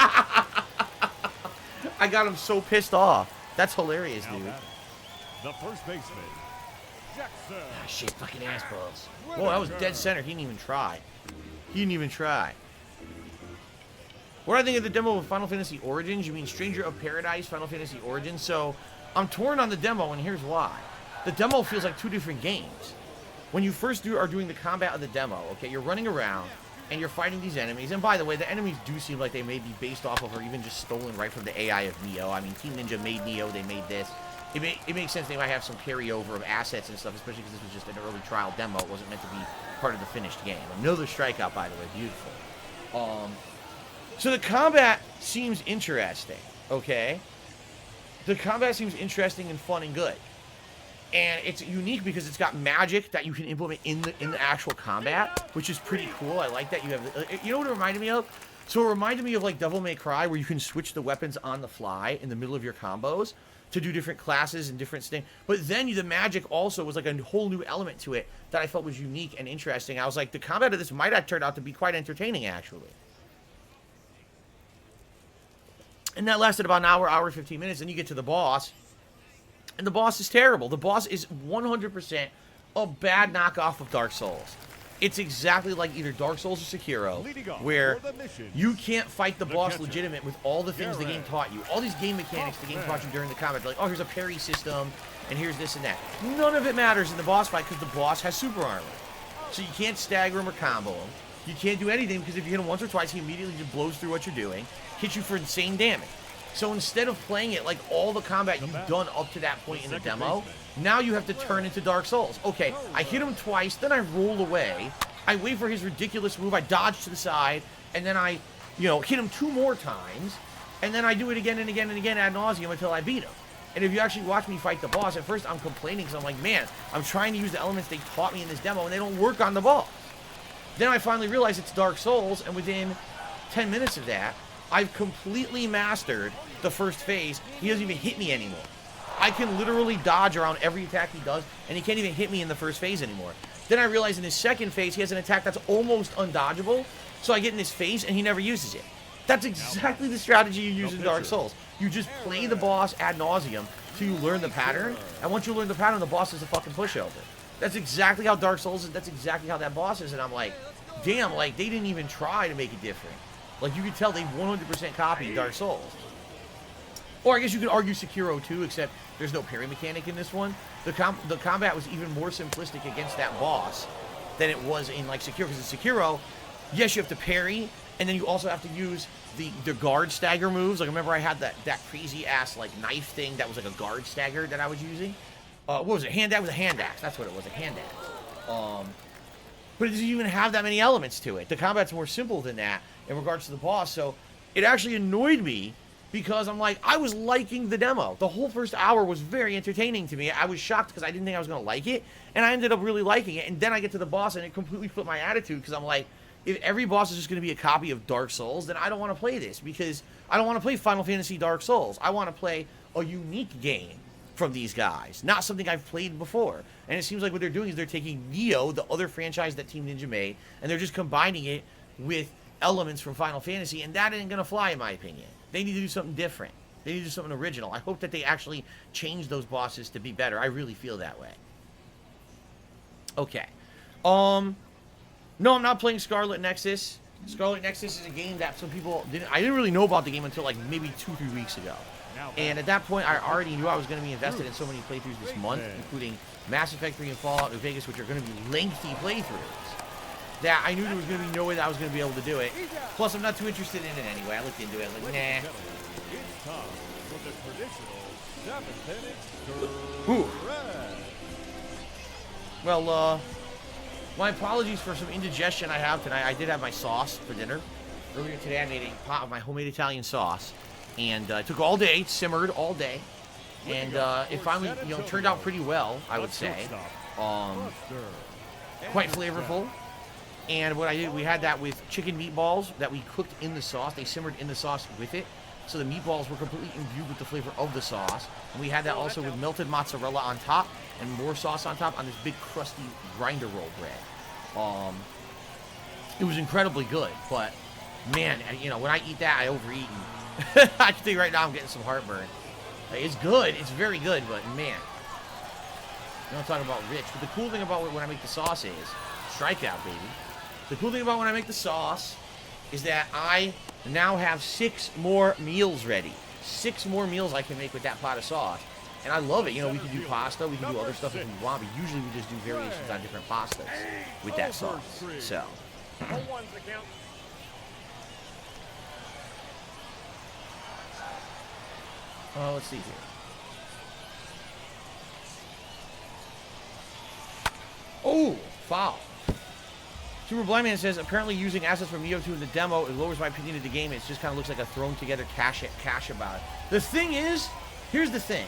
I got him so pissed off. That's hilarious, dude. The first baseman, Jackson. Ah, shit. Fucking ass balls. Whoa, that was dead center. He didn't even try. He didn't even try. What do I think of the demo of Final Fantasy Origins? You mean Stranger of Paradise, Final Fantasy Origins? So, I'm torn on the demo, and here's why. The demo feels like 2 different games. When you first are doing the combat of the demo, okay, you're running around, and you're fighting these enemies. And by the way, the enemies do seem like they may be based off of or even just stolen right from the AI of Neo. I mean, Team Ninja made Neo, they made this. It makes sense they might have some carryover of assets and stuff, especially because this was just an early trial demo. It wasn't meant to be part of the finished game. Another strikeout, by the way. Beautiful. So the combat seems interesting, okay? The combat seems interesting and fun and good. And it's unique because it's got magic that you can implement in the actual combat, which is pretty cool. I like that. You have, you know what it reminded me of? So it reminded me of like Devil May Cry, where you can switch the weapons on the fly in the middle of your combos to do different classes and different things. But then the magic also was like a whole new element to it that I felt was unique and interesting. I was like, the combat of this might have turned out to be quite entertaining, actually. And that lasted about an hour, hour and 15 minutes. Then you get to the boss. And the boss is terrible. The boss is 100% a bad knockoff of Dark Souls. It's exactly like either Dark Souls or Sekiro, Leading off where for the missions. you can't fight the boss catcher. legitimate with all the things the game taught you. All these game mechanics the game taught you during the combat. Like, oh, here's a parry system, and here's this and that. None of it matters in the boss fight because the boss has super armor. So you can't stagger him or combo him. You can't do anything because if you hit him once or twice, he immediately just blows through what you're doing, hits you for insane damage. So instead of playing it like all the combat you've done up to that point in the demo, now you have to turn into Dark Souls. Okay, I hit him twice, then I roll away. I wait for his ridiculous move, I dodge to the side, and then I, hit him 2 more times, and then I do it again and again and again ad nauseum until I beat him. And if you actually watch me fight the boss, at first I'm complaining because I'm like, man, I'm trying to use the elements they taught me in this demo, and they don't work on the boss. Then I finally realize it's Dark Souls, and within 10 minutes of that, I've completely mastered the first phase. He doesn't even hit me anymore. I can literally dodge around every attack he does, and he can't even hit me in the first phase anymore. Then I realize in his second phase, he has an attack that's almost undodgeable, so I get in his face, and he never uses it. That's exactly the strategy you use in Dark Souls. You just play the boss ad nauseum till you learn the pattern, and once you learn the pattern, the boss is a fucking pushover. That's exactly how Dark Souls is, that's exactly how that boss is, and I'm like, damn, like, they didn't even try to make it different. Like, you could tell they 100% copied Dark Souls. Or I guess you could argue Sekiro too, except there's no parry mechanic in this one. The combat was even more simplistic against that boss than it was in like Sekiro. Because in Sekiro, yes, you have to parry, and then you also have to use the guard stagger moves. Like, remember I had that crazy ass like knife thing that was like a guard stagger that I was using. What was it? Hand axe? It was a hand axe. That's what it was, a hand axe. But it doesn't even have that many elements to it. The combat's more simple than that in regards to the boss. So it actually annoyed me because I'm like, I was liking the demo. The whole first hour was very entertaining to me. I was shocked because I didn't think I was going to like it, and I ended up really liking it. And then I get to the boss, and it completely flipped my attitude because I'm like, if every boss is just going to be a copy of Dark Souls, then I don't want to play this because I don't want to play Final Fantasy Dark Souls. I want to play a unique game from these guys, not something I've played before. And it seems like what they're doing is they're taking Neo, the other franchise that Team Ninja made, and they're just combining it with elements from Final Fantasy, and that ain't going to fly in my opinion. They need to do something different. They need to do something original. I hope that they actually change those bosses to be better. I really feel that way. Okay. No, I'm not playing Scarlet Nexus. Scarlet Nexus is a game that some people didn't... I didn't really know about the game until like maybe 2-3 weeks ago. And at that point, I already knew I was going to be invested in so many playthroughs this month, including Mass Effect 3 and Fallout New Vegas, which are going to be lengthy playthroughs, that I knew there was going to be no way that I was going to be able to do it. Plus, I'm not too interested in it anyway. I looked into it. I was like, nah. It's time for the traditional 7-minute Ooh. Well, my apologies for some indigestion I have tonight. I did have my sauce for dinner. Earlier today, I made a pot of my homemade Italian sauce. And it took all day, it simmered all day. And it finally, turned out pretty well, I would say. Quite flavorful. And what I did, we had that with chicken meatballs that we cooked in the sauce. They simmered in the sauce with it. So the meatballs were completely imbued with the flavor of the sauce. And we had that also with melted mozzarella on top and more sauce on top on this big crusty grinder roll bread. It was incredibly good, but man, when I eat that, I overeat. And I can tell you right now, I'm getting some heartburn. It's good. It's very good, but man. I'm not talking about rich. But the cool thing about when I make the sauce is, strikeout, baby. The cool thing about when I make the sauce is that I now have 6 more meals ready. 6 more meals I can make with that pot of sauce. And I love it. We can do pasta. We can do other stuff if we want. But usually we just do variations on different pastas with that sauce. So. Let's see here. Oh, foul. Super Blind Man says, apparently using assets from Neo 2 in the demo, it lowers my opinion of the game. It just kind of looks like a thrown together cash about it. The thing is, here's the thing.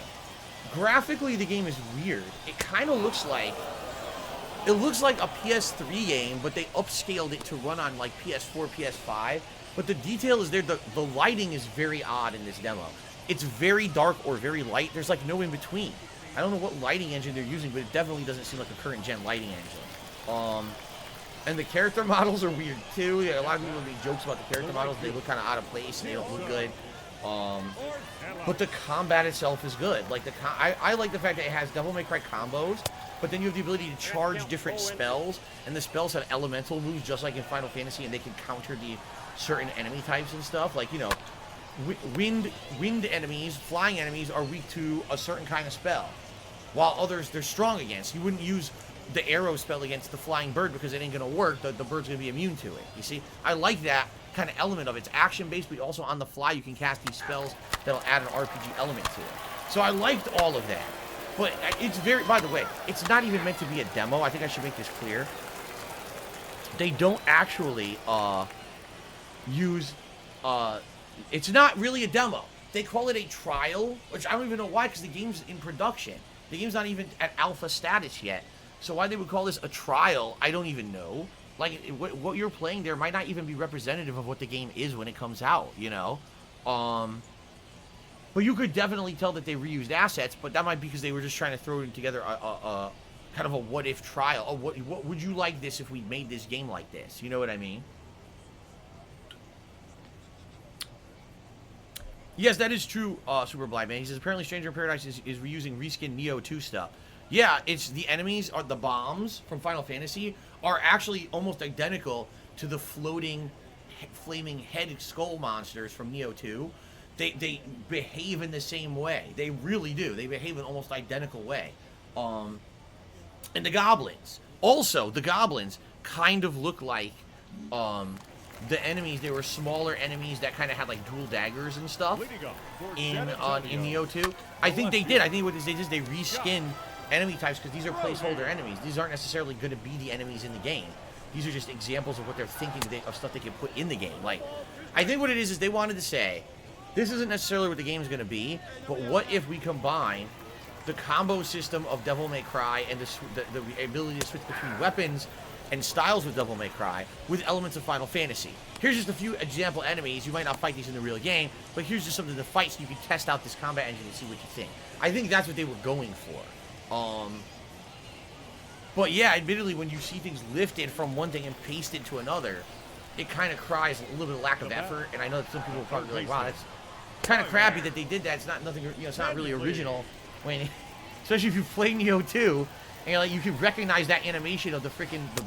Graphically, the game is weird. It kind of looks like, a PS3 game, but they upscaled it to run on like PS4, PS5. But the detail is there. The lighting is very odd in this demo. It's very dark or very light. There's like no in between. I don't know what lighting engine they're using, but it definitely doesn't seem like a current gen lighting engine. And the character models are weird too. A lot of people make jokes about the character models. They look kind of out of place and they don't look good. But the combat itself is good. Like I like the fact that it has Devil May Cry combos, but then you have the ability to charge different spells, and the spells have elemental moves just like in Final Fantasy, and they can counter the certain enemy types and stuff. Like, you know, wind enemies, flying enemies are weak to a certain kind of spell, while others they're strong against. You wouldn't use the arrow spell against the flying bird because it ain't gonna work. The bird's gonna be immune to it. You see, I like that kind of element of it. It's action based, but also on the fly you can cast these spells that'll add an RPG element to it. So I liked all of that. But it's very, by the way, it's not even meant to be a demo. I think I should make this clear. They don't actually use it's not really a demo. They call it a trial, which I don't even know why, because the game's in production. The game's not even at alpha status yet. So why they would call this a trial, I don't even know. Like, what you're playing there might not even be representative of what the game is when it comes out, you know? But you could definitely tell that they reused assets, but that might be because they were just trying to throw together a kind of a what-if trial. What would you like this if we made this game like this? You know what I mean? Yes, that is true, Super Blind Man. He says, apparently Stranger in Paradise is reusing reskin Neo 2 stuff. Yeah, it's the enemies, are the bombs from Final Fantasy, are actually almost identical to the floating, flaming head skull monsters from Neo 2. They behave in the same way. They really do. They behave in almost identical way. And the goblins. Also, the goblins kind of look like the enemies. They were smaller enemies that kind of had like dual daggers and stuff in Neo 2. I think they did. I think what they did is they reskinned enemy types because these are placeholder enemies. These aren't necessarily going to be the enemies in the game. These are just examples of what they're thinking of stuff they can put in the game. Like, I think what it is they wanted to say, this isn't necessarily what the game is going to be, but what if we combine the combo system of Devil May Cry and the ability to switch between weapons and styles with Devil May Cry with elements of Final Fantasy. Here's just a few example enemies. You might not fight these in the real game, but here's just something to fight so you can test out this combat engine and see what you think. I think that's what they were going for. But yeah, admittedly, when you see things lifted from one thing and pasted to another, it kind of cries a little bit of lack of effort. And I know that some people will probably be like, "Wow, that's kind of crappy that they did that. It's not nothing. You know, it's not really original." When, especially if you play Neo 2, and like you can recognize that animation of the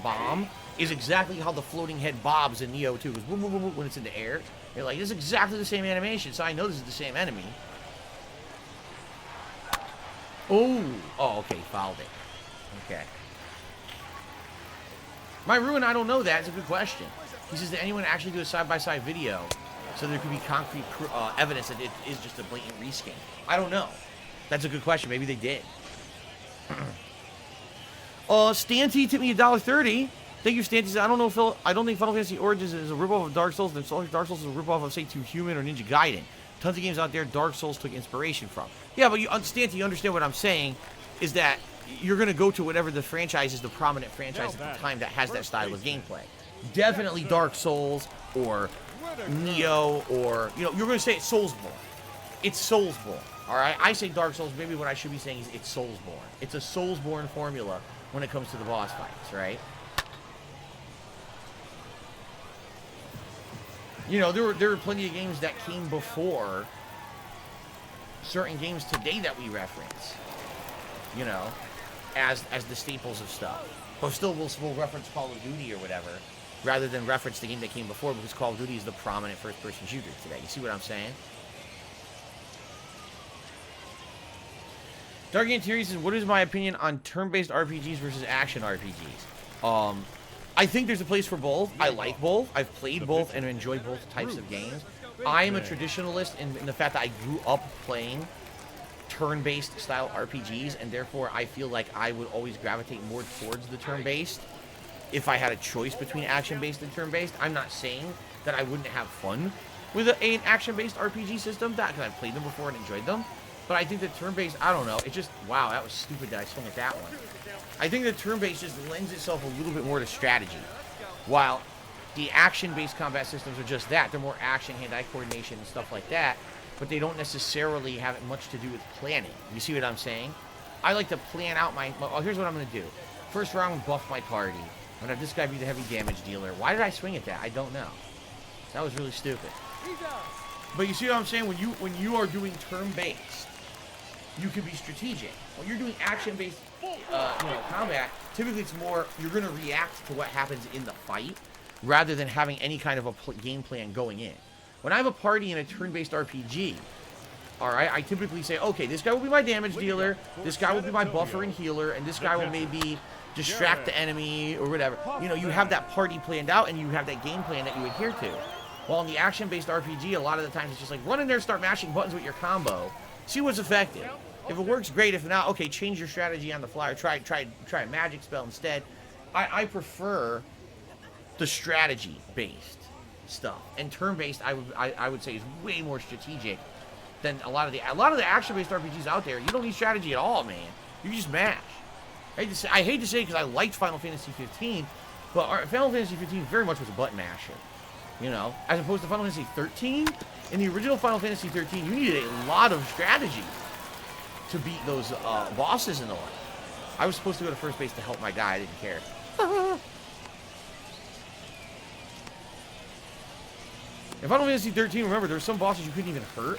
bomb is exactly how the floating head bobs in Neo 2 goes boom, boom, boom, boom, when it's in the air. You're like, this is exactly the same animation, so I know this is the same enemy. Oh, okay, fouled it. Okay. My Ruin, I don't know that. It's a good question. He says, did anyone actually do a side-by-side video so there could be concrete evidence that it is just a blatant reskin? I don't know. That's a good question. Maybe they did. Stanty tipped me $1.30. Thank you, Stanty. I don't think Final Fantasy Origins is a ripoff of Dark Souls. And Dark Souls is a ripoff of, say, 2 Human or Ninja Gaiden. Tons of games out there Dark Souls took inspiration from. Yeah, but Stanty, you understand what I'm saying is that you're going to go to whatever the franchise is, the prominent franchise at the time that has that style of gameplay. Definitely Dark Souls or Neo or, you know, you're going to say it's Soulsborne. It's Soulsborne, all right? I say Dark Souls. Maybe what I should be saying is it's Soulsborne. It's a Soulsborne formula when it comes to the boss fights, right? You know, there were plenty of games that came before certain games today that we reference, you know, as the staples of stuff. But still, we'll reference Call of Duty or whatever, rather than reference the game that came before, because Call of Duty is the prominent first-person shooter today. You see what I'm saying? Dark Antieri says, what is my opinion on turn-based RPGs versus action RPGs? I think there's a place for both. I like both. I've played both and enjoyed both types of games. I am a traditionalist in the fact that I grew up playing turn-based style RPGs, and therefore I feel like I would always gravitate more towards the turn-based if I had a choice between action-based and turn-based. I'm not saying that I wouldn't have fun with an action-based RPG system, because I've played them before and enjoyed them. But I think that turn-based, I don't know, it just, wow, that was stupid that I swung at that one. I think that turn-based just lends itself a little bit more to strategy, while the action-based combat systems are just that. They're more action, hand-eye coordination, and stuff like that, but they don't necessarily have much to do with planning. You see what I'm saying? I like to plan out oh, here's what I'm going to do. First round, buff my party. I'm going to have this guy be the heavy damage dealer. Why did I swing at that? I don't know. That was really stupid. But you see what I'm saying? When you are doing turn-based, you can be strategic. When you're doing action-based, combat, typically it's more, you're going to react to what happens in the fight, rather than having any kind of a game plan going in. When I have a party in a turn-based RPG, alright, I typically say, okay, this guy will be my damage dealer, this guy will be my buffer and healer, and this guy will maybe distract the enemy, or whatever. You know, you have that party planned out, and you have that game plan that you adhere to. While in the action-based RPG, a lot of the times it's just like, run in there, start mashing buttons with your combo, see what's effective. If it works, great. If not, okay, change your strategy on the fly, or try a magic spell instead. I prefer the strategy-based stuff, and turn-based I would say is way more strategic than a lot of the action-based RPGs out there. You don't need strategy at all, man. You just mash. I hate to say it because I liked Final Fantasy 15, but Final Fantasy 15 very much was a button masher, you know, as opposed to Final Fantasy 13. In the original Final Fantasy 13, you needed a lot of strategy to beat those bosses and the like. I was supposed to go to first base to help my guy. I didn't care. In Final Fantasy 13, remember, there were some bosses you couldn't even hurt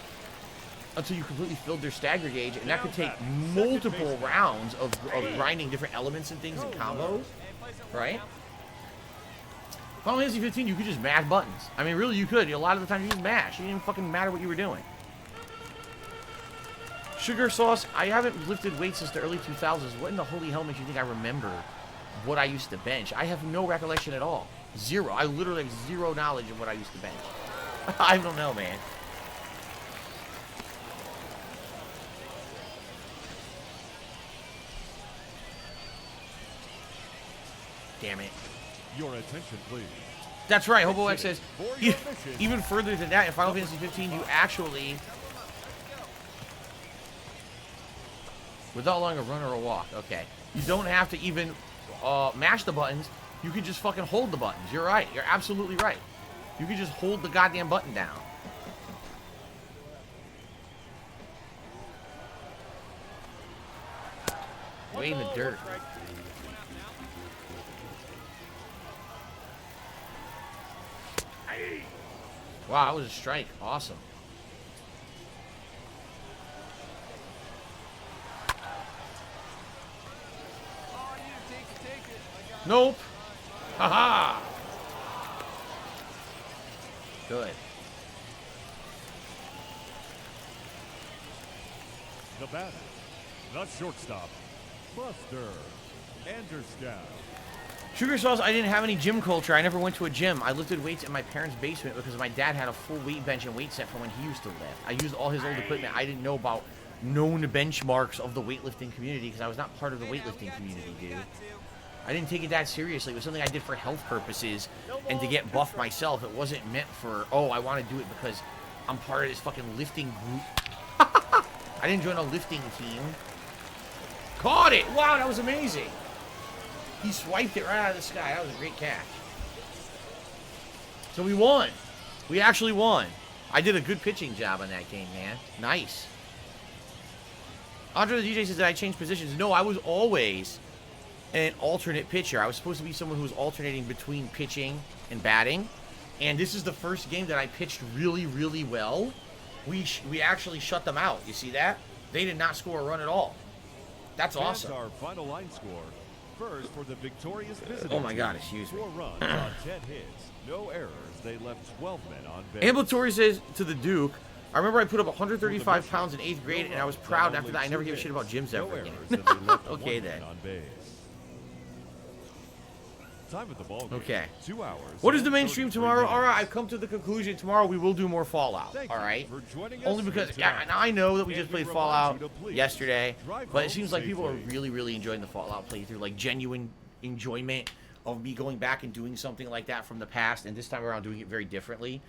until you completely filled their stagger gauge, and that could take multiple rounds of grinding different elements and things and combos, right? Final Fantasy 15, you could just mash buttons. I mean, really, you could. A lot of the time, you just mash. It didn't even fucking matter what you were doing. Sugar Sauce, I haven't lifted weights since the early 2000s. What in the holy hell makes you think I remember what I used to bench? I have no recollection at all. Zero. I literally have zero knowledge of what I used to bench. I don't know, man. Damn it. Your attention, please. That's right, Hobo X says, even further than that, in Final Fantasy 15, you actually, without allowing a run or a walk, okay. You don't have to even mash the buttons. You can just fucking hold the buttons. You're right. You're absolutely right. You can just hold the goddamn button down. Way in the dirt. Wow, that was a strike. Awesome. Nope. Haha. Good. The batter, the shortstop, Buster Andersdown. Sugar Sauce, I didn't have any gym culture. I never went to a gym. I lifted weights in my parents' basement because my dad had a full weight bench and weight set from when he used to lift. I used all his old equipment. I didn't know about known benchmarks of the weightlifting community because I was not part of the weightlifting community, dude. I didn't take it that seriously. It was something I did for health purposes and to get buff myself. It wasn't meant for, oh, I want to do it because I'm part of this fucking lifting group. I didn't join a lifting team. Caught it! Wow, that was amazing. He swiped it right out of the sky. That was a great catch. So we won. We actually won. I did a good pitching job on that game, man. Nice. Andre the DJ says that I changed positions. No, I was always an alternate pitcher. I was supposed to be someone who was alternating between pitching and batting. And this is the first game that I pitched really, really well. We actually shut them out. You see that? They did not score a run at all. That's awesome. Our final line score. First for the victorious visitors. Oh my God, excuse me. 4 runs on 10 hits. No errors. They left 12 men on base. Ambulatory says to the Duke, I remember I put up 135 pounds in 8th grade, and I was proud. After that, I never gave a shit about gyms ever again. Okay, then. Time at the ball game. Okay. 2 hours. What is the main stream tomorrow? All right, I've come to the conclusion. Tomorrow we will do more Fallout. All right. Only because I know that we just played Fallout yesterday, but it seems like people are really, really enjoying the Fallout playthrough. Like genuine enjoyment of me going back and doing something like that from the past, and this time around doing it very differently.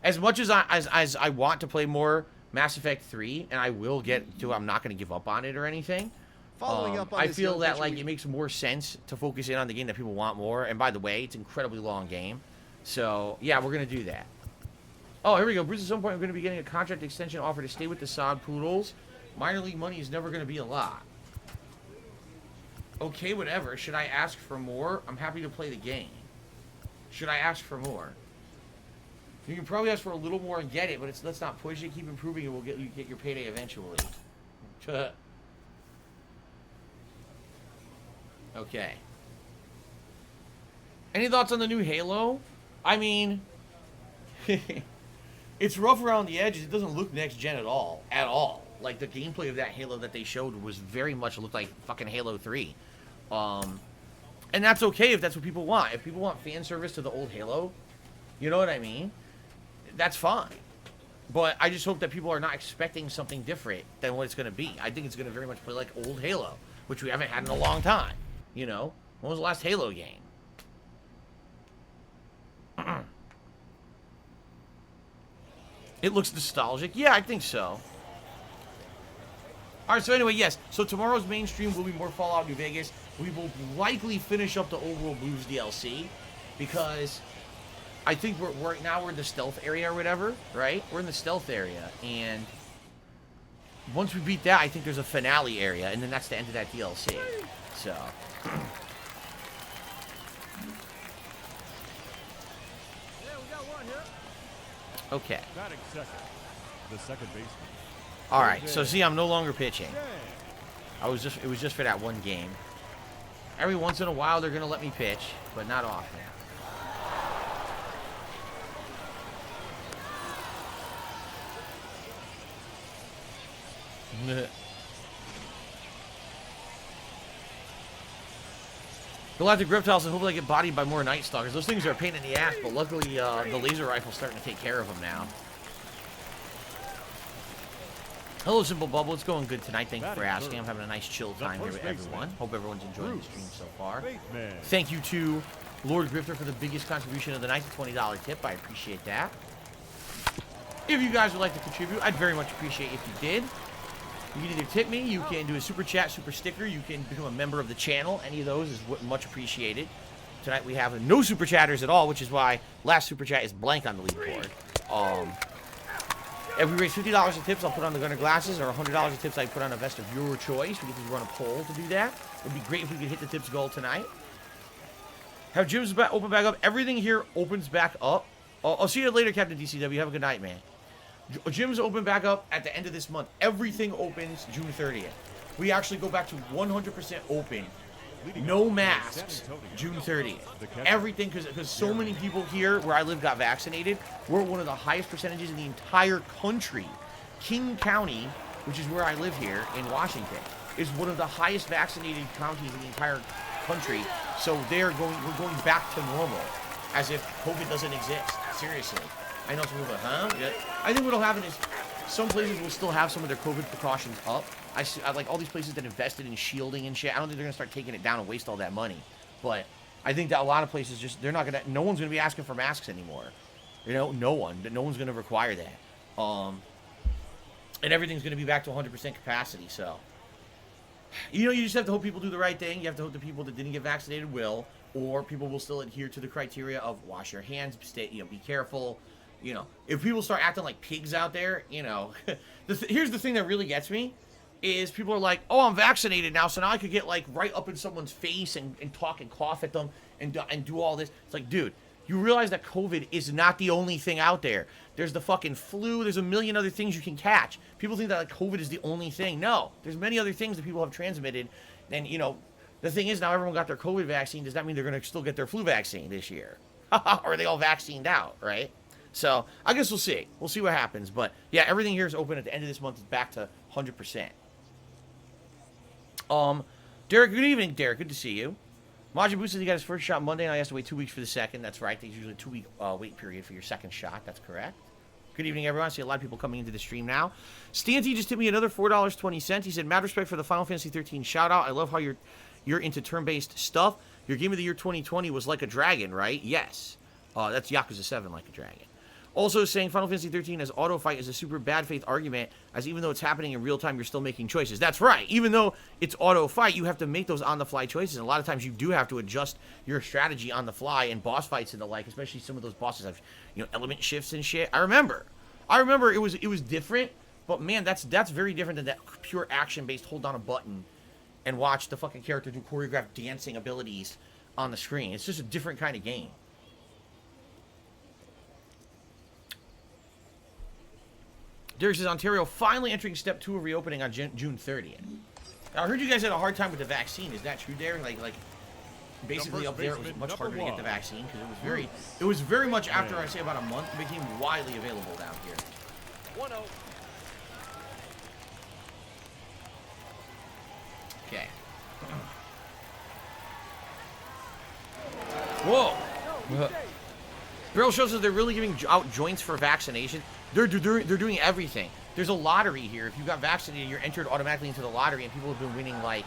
As much as I want to play more Mass Effect 3, and I will get to, I'm not going to give up on it or anything. I feel that like it makes more sense to focus in on the game that people want more. And by the way, it's an incredibly long game. So yeah, we're gonna do that. Oh, here we go. Bruce, at some point I'm gonna be getting a contract extension offer to stay with the Sod Poodles. Minor league money is never gonna be a lot. Okay, whatever. Should I ask for more? I'm happy to play the game. Should I ask for more? You can probably ask for a little more and get it, but let's not push it. Keep improving, and we'll get your payday eventually. Okay. Any thoughts on the new Halo? I mean, it's rough around the edges. It doesn't look next gen at all. At all. Like, the gameplay of that Halo that they showed was very much looked like fucking Halo 3. And that's okay if that's what people want. If people want fan service to the old Halo, you know what I mean? That's fine. But I just hope that people are not expecting something different than what it's going to be. I think it's going to very much play like old Halo, which we haven't had in a long time. You know? When was the last Halo game? It looks nostalgic. Yeah, I think so. Alright, so anyway, yes. So tomorrow's main stream will be more Fallout New Vegas. We will likely finish up the Old World Blues DLC. Because I think right now we're in the stealth area or whatever, right? We're in the stealth area. And once we beat that, I think there's a finale area. And then that's the end of that DLC. So... Okay. Batting second, the second baseman. All right. So see, I'm no longer pitching. It was just for that one game. Every once in a while, they're gonna let me pitch, but not often. Galactic Reptiles, and hopefully I get bodied by more Night Stalkers. Those things are a pain in the ass, but luckily the laser rifle's starting to take care of them now. Hello, Simple Bubble. It's going good tonight. Thank you for asking. I'm having a nice chill time here with everyone. Hope everyone's enjoying the stream so far. Thank you to Lord Grifter for the biggest contribution of the night, the $20 tip. I appreciate that. If you guys would like to contribute, I'd very much appreciate if you did. You can either tip me, you can do a super chat, super sticker, you can become a member of the channel. Any of those is much appreciated. Tonight we have no super chatters at all, which is why last super chat is blank on the leaderboard. If we raise $50 in tips, I'll put on the Gunner glasses, or $100 in tips, I put on a vest of your choice. We get to run a poll to do that. It would be great if we could hit the tips goal tonight. Have gyms open back up. Everything here opens back up. I'll see you later, Captain DCW. Have a good night, man. Gyms open back up at the end of this month. Everything opens June 30th. We actually go back to 100% open. No masks, June 30th. Everything, because so many people here where I live got vaccinated. We're one of the highest percentages in the entire country. King County, which is where I live here in Washington, is one of the highest vaccinated counties in the entire country. So we're going back to normal, as if COVID doesn't exist. Seriously. I know some people are, huh? Yeah. I think what'll happen is some places will still have some of their COVID precautions up. I like all these places that invested in shielding and shit. I don't think they're gonna start taking it down and waste all that money. But I think that a lot of places just no one's gonna be asking for masks anymore. You know, no one's gonna require that. And everything's gonna be back to 100% capacity. So, you know, you just have to hope people do the right thing. You have to hope the people that didn't get vaccinated will, or people will still adhere to the criteria of wash your hands, be careful. You know, if people start acting like pigs out there, you know, here's the thing that really gets me, is people are like, oh, I'm vaccinated now, so now I could get, like, right up in someone's face and talk and cough at them and do all this. It's like, dude, you realize that COVID is not the only thing out there. There's the fucking flu. There's a million other things you can catch. People think that, like, COVID is the only thing. No, there's many other things that people have transmitted. And, you know, the thing is, now everyone got their COVID vaccine. Does that mean they're going to still get their flu vaccine this year? Or are they all vaccinated out, right? So, I guess we'll see. We'll see what happens. But, yeah, everything here is open at the end of this month. It's back to 100%. Derek, good evening, Derek. Good to see you. Majin said he got his first shot Monday, and I asked to wait 2 weeks for the second. That's right. There's usually a 2-week wait period for your second shot. That's correct. Good evening, everyone. I see a lot of people coming into the stream now. Stanty just hit me another $4.20. He said, mad respect for the Final Fantasy 13 shout-out. I love how you're into turn-based stuff. Your Game of the Year 2020 was Like a Dragon, right? Yes. That's Yakuza 7, Like a Dragon. Also saying Final Fantasy 13 as auto fight is a super bad faith argument, as even though it's happening in real time, you're still making choices. That's right. Even though it's auto fight, you have to make those on the fly choices. And a lot of times you do have to adjust your strategy on the fly in boss fights and the like, especially some of those bosses have, you know, element shifts and shit. I remember it was different, but man, that's very different than that pure action based hold down a button and watch the fucking character do choreographed dancing abilities on the screen. It's just a different kind of game. Derek says Ontario finally entering step 2 of reopening on June 30th. Now, I heard you guys had a hard time with the vaccine. Is that true, Derek? Like basically up there it was much harder to get the vaccine because it was very much after I say about a month it became widely available down here. 1-0. Okay. Whoa. Barrel shows us they're really giving out joints for vaccination. They're doing everything. There's a lottery here. If you got vaccinated, you're entered automatically into the lottery, and people have been winning like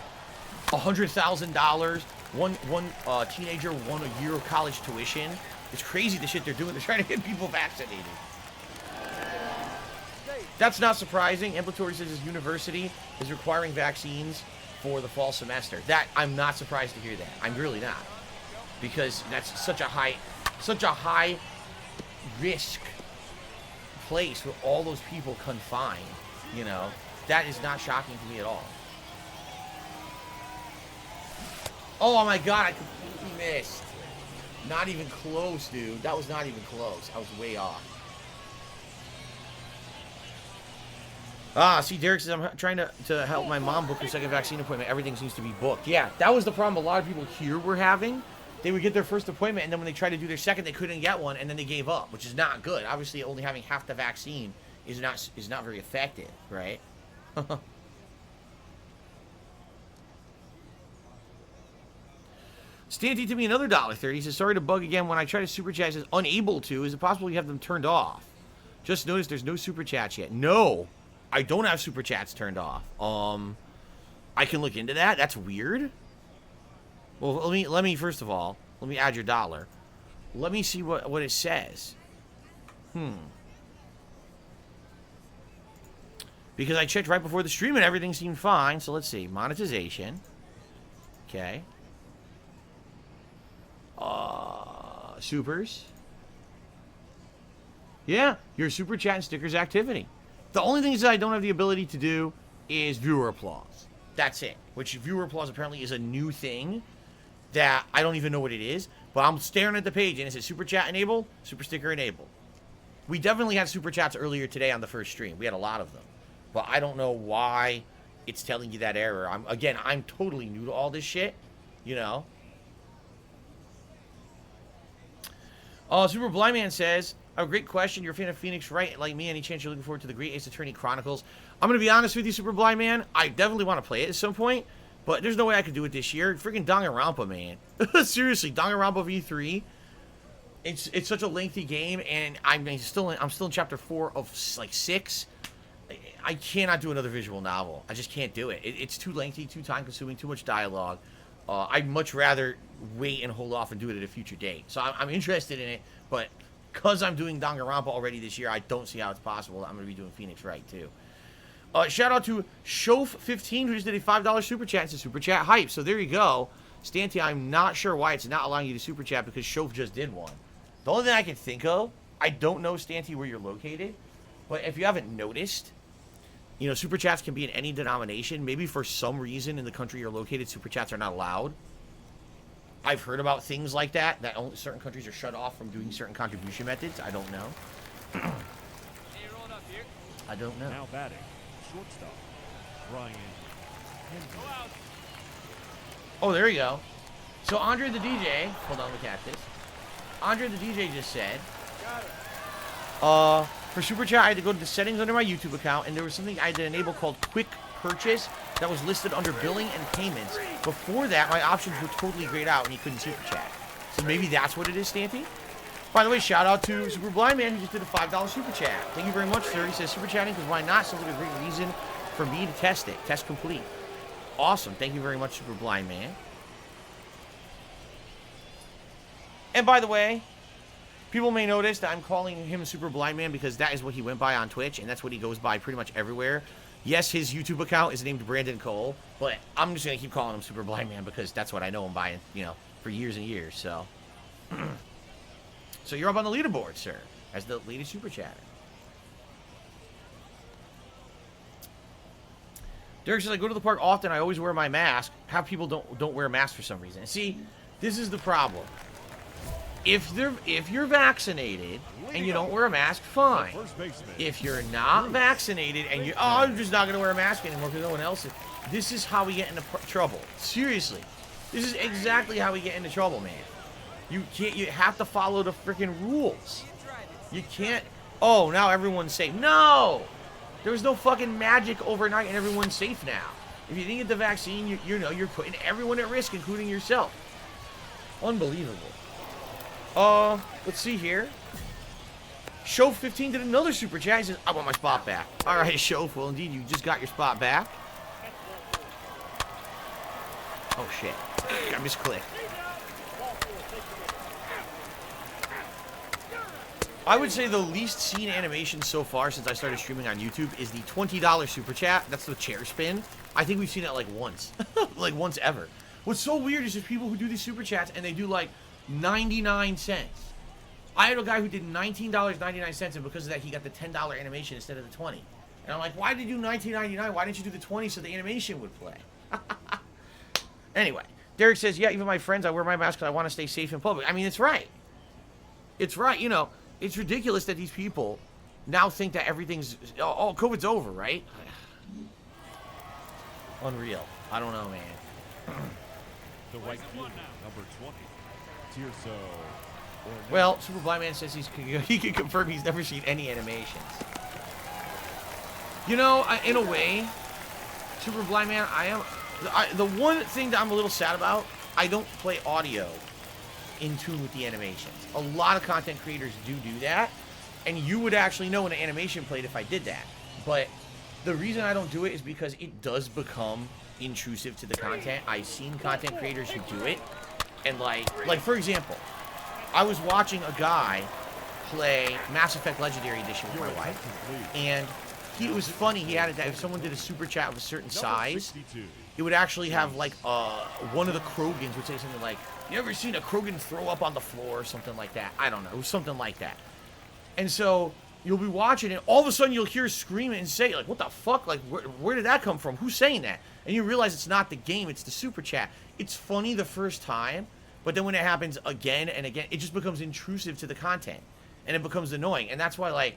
$100,000. One teenager won a year of college tuition. It's crazy the shit they're doing. They're trying to get people vaccinated. That's not surprising. Ambulatory says his university is requiring vaccines for the fall semester. That I'm not surprised to hear that. I'm really not, because that's such a high risk place with all those people confined. You know, that is not shocking to me at all. Oh my god, I completely missed. Not even close, dude. That was not even close. I was way off. See, Derek says, I'm trying to help my mom book her second vaccine appointment. Everything seems to be booked. Yeah, that was the problem a lot of people here were having. They would get their first appointment, and then when they tried to do their second, they couldn't get one, and then they gave up, which is not good. Obviously, only having half the vaccine is not very effective, right? Stanty to me another $1.30. He says, sorry to bug again. When I try to super chat, it says unable to. Is it possible you have them turned off? Just noticed there's no super chats yet. No, I don't have super chats turned off. I can look into that. That's weird. Well, let me first of all, let me add your $1. Let me see what it says. Because I checked right before the stream and everything seemed fine. So let's see. Monetization. Okay. Supers. Yeah, your super chat and stickers activity. The only things that I don't have the ability to do is viewer applause. That's it. Which viewer applause apparently is a new thing that I don't even know what it is. But I'm staring at the page and it says super chat enabled, super sticker enabled. We definitely had super chats earlier today on the first stream. We had a lot of them. But I don't know why it's telling you that error. I'm totally new to all this shit. You know? Super Blind Man says, a great question. You're a fan of Phoenix, right? Like me, any chance you're looking forward to the Great Ace Attorney Chronicles? I'm going to be honest with you, Super Blind Man. I definitely want to play it at some point, but there's no way I could do it this year. Freaking Danganronpa, man. Seriously, Danganronpa V3. It's such a lengthy game, and I'm still in chapter 4 of like 6. I cannot do another visual novel. I just can't do it. It's too lengthy, too time consuming, too much dialogue. I'd much rather wait and hold off and do it at a future date. So I'm interested in it, but because I'm doing Danganronpa already this year, I don't see how it's possible that I'm going to be doing Phoenix Wright too. Shout out to Shof15 who just did a $5 super chat. It's a super chat hype. So there you go. Stanty, I'm not sure why it's not allowing you to super chat because Shof just did one. The only thing I can think of, I don't know, Stanty, where you're located, but if you haven't noticed, you know, super chats can be in any denomination. Maybe for some reason in the country you're located, super chats are not allowed. I've heard about things like that only certain countries are shut off from doing certain contribution methods. I don't know. I don't know. Now batting, shortstop, Brian Henry. Oh, there you go. So Andre the DJ, hold on, we catch this. Andre the DJ just said, for super chat, I had to go to the settings under my YouTube account, and there was something I had to enable called quick purchase that was listed under billing and payments. Before that, my options were totally grayed out and you couldn't super chat. So maybe that's what it is, Stampy. By the way, shout out to Super Blind Man who just did a $5 super chat. Thank you very much, sir. He says super chatting because why not? Sounds like a great reason for me to test it. Test complete. Awesome. Thank you very much, Super Blind Man. And by the way, people may notice that I'm calling him Super Blind Man because that is what he went by on Twitch, and that's what he goes by pretty much everywhere. Yes, his YouTube account is named Brandon Cole, but I'm just going to keep calling him Super Blind Man because that's what I know him by, you know, for years and years, so. So you're up on the leaderboard, sir, as the latest super chatter. Derek says, I go to the park often, I always wear my mask. Half people don't wear masks for some reason. See, this is the problem. if you're vaccinated and you don't wear a mask, fine. If you're not vaccinated and you, I'm just not gonna wear a mask anymore because no one else is. This is how we get into trouble. Seriously, this is exactly how we get into trouble, man. You can't. You have to follow the freaking rules. You can't. Oh, now everyone's safe. No, there was no fucking magic overnight and everyone's safe now. If you didn't get the vaccine, you know you're putting everyone at risk, including yourself. Unbelievable. Let's see here. Show 15 did another super chat. He says, I want my spot back. All right, Show. Well, indeed, you just got your spot back. Oh, shit. I misclicked. I would say the least seen animation so far since I started streaming on YouTube is the $20 super chat. That's the chair spin. I think we've seen it like once. Like once ever. What's so weird is just people who do these super chats and they do like 99 cents. I had a guy who did $19.99 and because of that he got the $10 animation instead of the 20. And I'm like, why did you do $19.99? Why didn't you do the 20 so the animation would play? Anyway, Derek says, yeah, even my friends, I wear my mask because I want to stay safe in public. I mean, it's right. It's right. You know, it's ridiculous that these people now think that everything's, oh, COVID's over, right? Unreal. I don't know, man. The white team, number 20. Tirso. Well, Super Blind Man says he can confirm he's never seen any animations. You know, in a way, Super Blind Man, the one thing that I'm a little sad about, I don't play audio in tune with the animations. A lot of content creators do that, and you would actually know when an animation played if I did that. But the reason I don't do it is because it does become intrusive to the content. I've seen content creators who do it, and like for example, I was watching a guy play Mass Effect Legendary Edition with my wife, and it was funny. He had it that if someone did a super chat of a certain size, it would actually have like one of the Krogans would say something like, "You ever seen a Krogan throw up on the floor?" or something like that. I don't know. It was something like that. And so you'll be watching it, all of a sudden you'll hear screaming and say, like, what the fuck? Like, where did that come from? Who's saying that? And you realize it's not the game, it's the super chat. It's funny the first time, but then when it happens again and again, it just becomes intrusive to the content. And it becomes annoying. And that's why, like,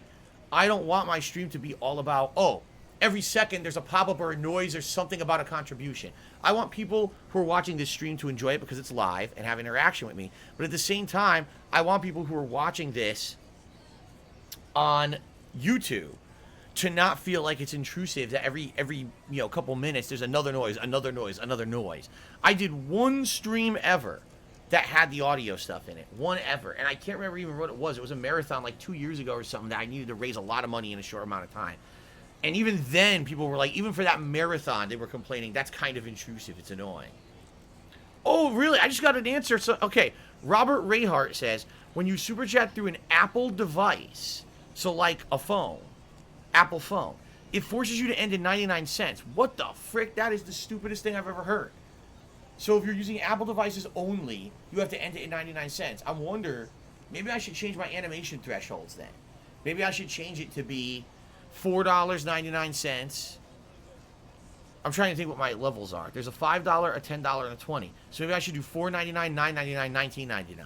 I don't want my stream to be all about, oh, every second there's a pop-up or a noise or something about a contribution. I want people who are watching this stream to enjoy it because it's live and have interaction with me. But at the same time, I want people who are watching this on YouTube to not feel like it's intrusive that every couple minutes there's another noise. I did one stream ever that had the audio stuff in it. One ever. And I can't remember even what it was. It was a marathon like 2 years ago or something that I needed to raise a lot of money in a short amount of time. And even then, people were like, even for that marathon, they were complaining, that's kind of intrusive. It's annoying. Oh, really? I just got an answer. So, okay. Robert Rayhart says, when you super chat through an Apple device, so like a phone, Apple phone, it forces you to end in 99 cents. What the frick? That is the stupidest thing I've ever heard. So if you're using Apple devices only, you have to end it in 99 cents. I wonder, maybe I should change my animation thresholds then. Maybe I should change it to be $4.99. I'm trying to think what my levels are. There's a $5, a $10, and a $20. So maybe I should do $4.99, $9.99, $19.99.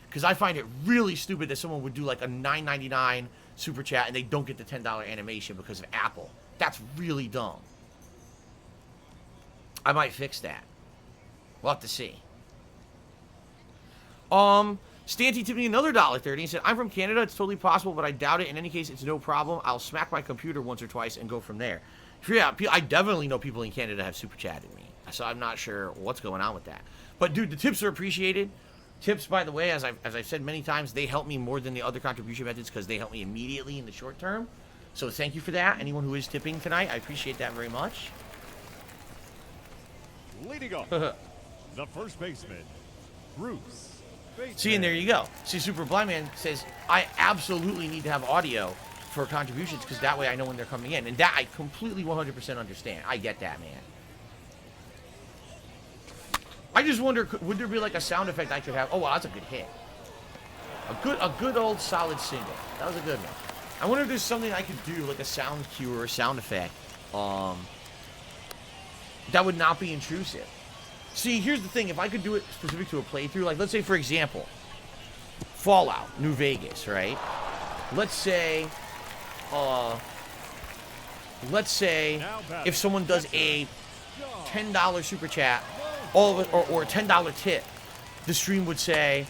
Because I find it really stupid that someone would do like a $9.99 super chat and they don't get the $10 animation because of Apple. That's really dumb. I might fix that. We'll have to see. Stanty tipped me another $1.30. He said, I'm from Canada. It's totally possible, but I doubt it. In any case, it's no problem. I'll smack my computer once or twice and go from there. Yeah, I definitely know people in Canada have super chatted me. So I'm not sure what's going on with that. But, dude, the tips are appreciated. Tips, by the way, as I've said many times, they help me more than the other contribution methods because they help me immediately in the short term. So thank you for that. Anyone who is tipping tonight, I appreciate that very much. Leading off, the first baseman, Bruce. See, and there you go. See, Super Blind Man says, I absolutely need to have audio for contributions because that way I know when they're coming in. And that I completely 100% understand. I get that, man. I just wonder, would there be like a sound effect I could have? Oh, wow, that's a good hit. A good old solid single. That was a good one. I wonder if there's something I could do, like a sound cue or a sound effect, that would not be intrusive. See, here's the thing. If I could do it specific to a playthrough, like let's say, for example, Fallout, New Vegas, right? Let's say if someone does a $10 super chat, all of it, or a $10 tip, the stream would say,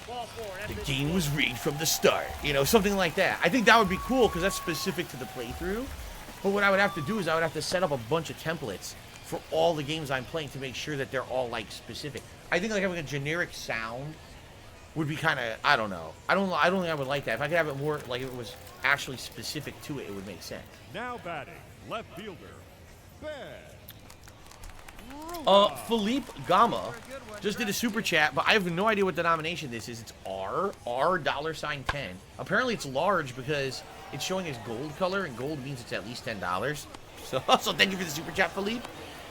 the game was rigged from the start. You know, something like that. I think that would be cool because that's specific to the playthrough. But what I would have to do is I would have to set up a bunch of templates for all the games I'm playing to make sure that they're all, like, specific. I think, like, having a generic sound would be kind of, I don't know. I don't think I would like that. If I could have it more, like, if it was actually specific to it, it would make sense. Now batting, left fielder, Ben. Philippe Gama just did a super chat, but I have no idea what denomination this is. It's R $10. Apparently it's large because it's showing as gold color, and gold means it's at least $10. So thank you for the super chat, Philippe.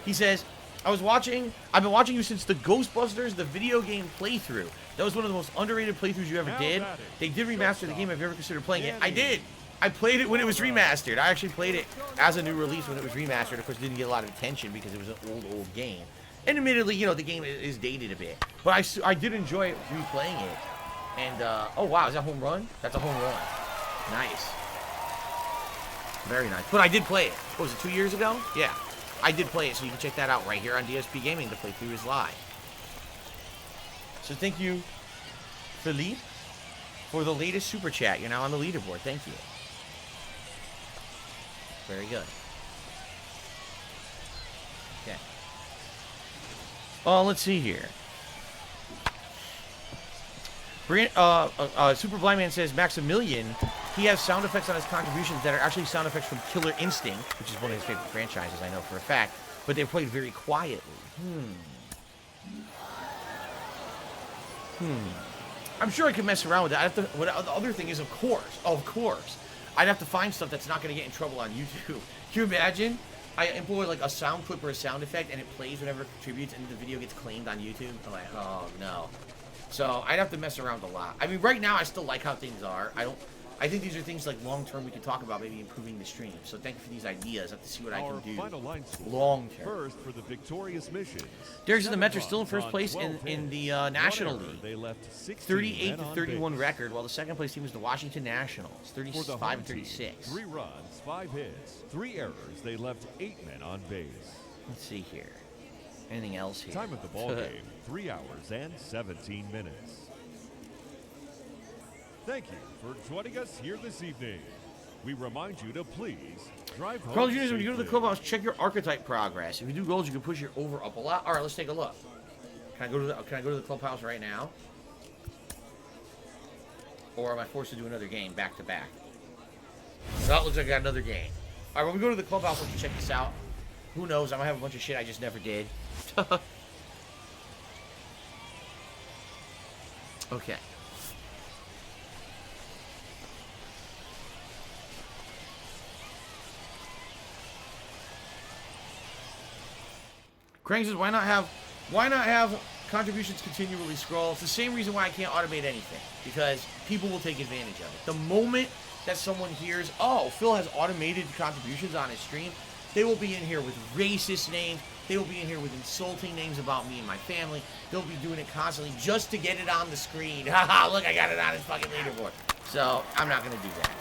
He says, I've been watching you since the Ghostbusters, the video game playthrough. That was one of the most underrated playthroughs you ever did. They did remaster the game. Have you ever considered playing it? I did. I played it when it was remastered. I actually played it as a new release when it was remastered. Of course, it didn't get a lot of attention because it was an old game. And admittedly, you know, the game is dated a bit. But I did enjoy replaying it. And, oh wow, is that a home run? That's a home run. Nice. Very nice. But I did play it. What was it, 2 years ago? Yeah. I did play it, so you can check that out right here on DSPGaming. The playthrough is live. So thank you, Philippe, for the latest super chat. You're now on the leaderboard. Thank you. Very good. Okay. Let's see here. Super Blind Man says Maximilian, he has sound effects on his contributions that are actually sound effects from Killer Instinct, which is one of his favorite franchises, I know for a fact, but they're played very quietly. I'm sure I could mess around with that. The other thing is, of course, I'd have to find stuff that's not going to get in trouble on YouTube. Can you imagine? I employ like a sound clip or a sound effect, and it plays whenever it contributes, and the video gets claimed on YouTube. I'm like, oh no. So I'd have to mess around a lot. I mean, right now I still like how things are. I think these are things like long term we can talk about, maybe improving the stream. So thank you for these ideas. I have to see what I can do long term. First for the victorious missions. Derrickson the Mets are still in first place in the National League. They left 38-31 record, while the second place team is the Washington Nationals, 35-36. 3 runs, 5 hits, 3 errors. They left 8 men on base. Let's see here. Anything else here? Time of the ball game, 3 hours and 17 minutes. Thank you for joining us here this evening. We remind you to please drive home. Carl Jr., when you go to the clubhouse, check your archetype progress. If you do goals, you can push your over up a lot. All right, let's take a look. Can I go to the clubhouse right now? Or am I forced to do another game back to back? Well, it looks like I got another game. All right, when we go to the clubhouse, let's check this out. Who knows? I might have a bunch of shit I just never did. Okay. Krang says, why not have contributions continually scroll? It's the same reason why I can't automate anything, because people will take advantage of it. The moment that someone hears, oh, Phil has automated contributions on his stream, they will be in here with racist names. They will be in here with insulting names about me and my family. They'll be doing it constantly just to get it on the screen. Haha, look, I got it on his fucking leaderboard. So, I'm not going to do that.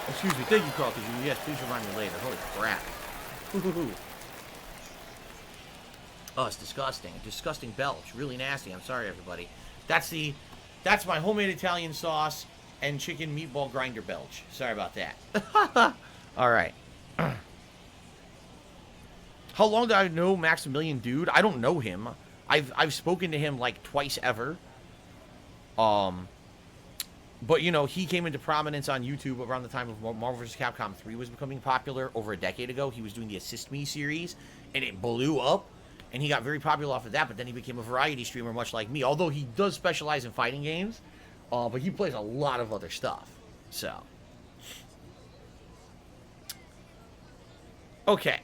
Excuse me. Thank you, Carl. Yes, please remind me later. Holy crap. Oh, it's disgusting. A disgusting belch. Really nasty. I'm sorry, everybody. That's my homemade Italian sauce and chicken meatball grinder belch. Sorry about that. All right. How long do I know Maximilian Dude? I don't know him. I've spoken to him like twice ever. But you know, he came into prominence on YouTube around the time of Marvel vs. Capcom 3 was becoming popular over a decade ago. He was doing the Assist Me series, and it blew up, and he got very popular off of that. But then he became a variety streamer, much like me. Although he does specialize in fighting games, but he plays a lot of other stuff. So, okay.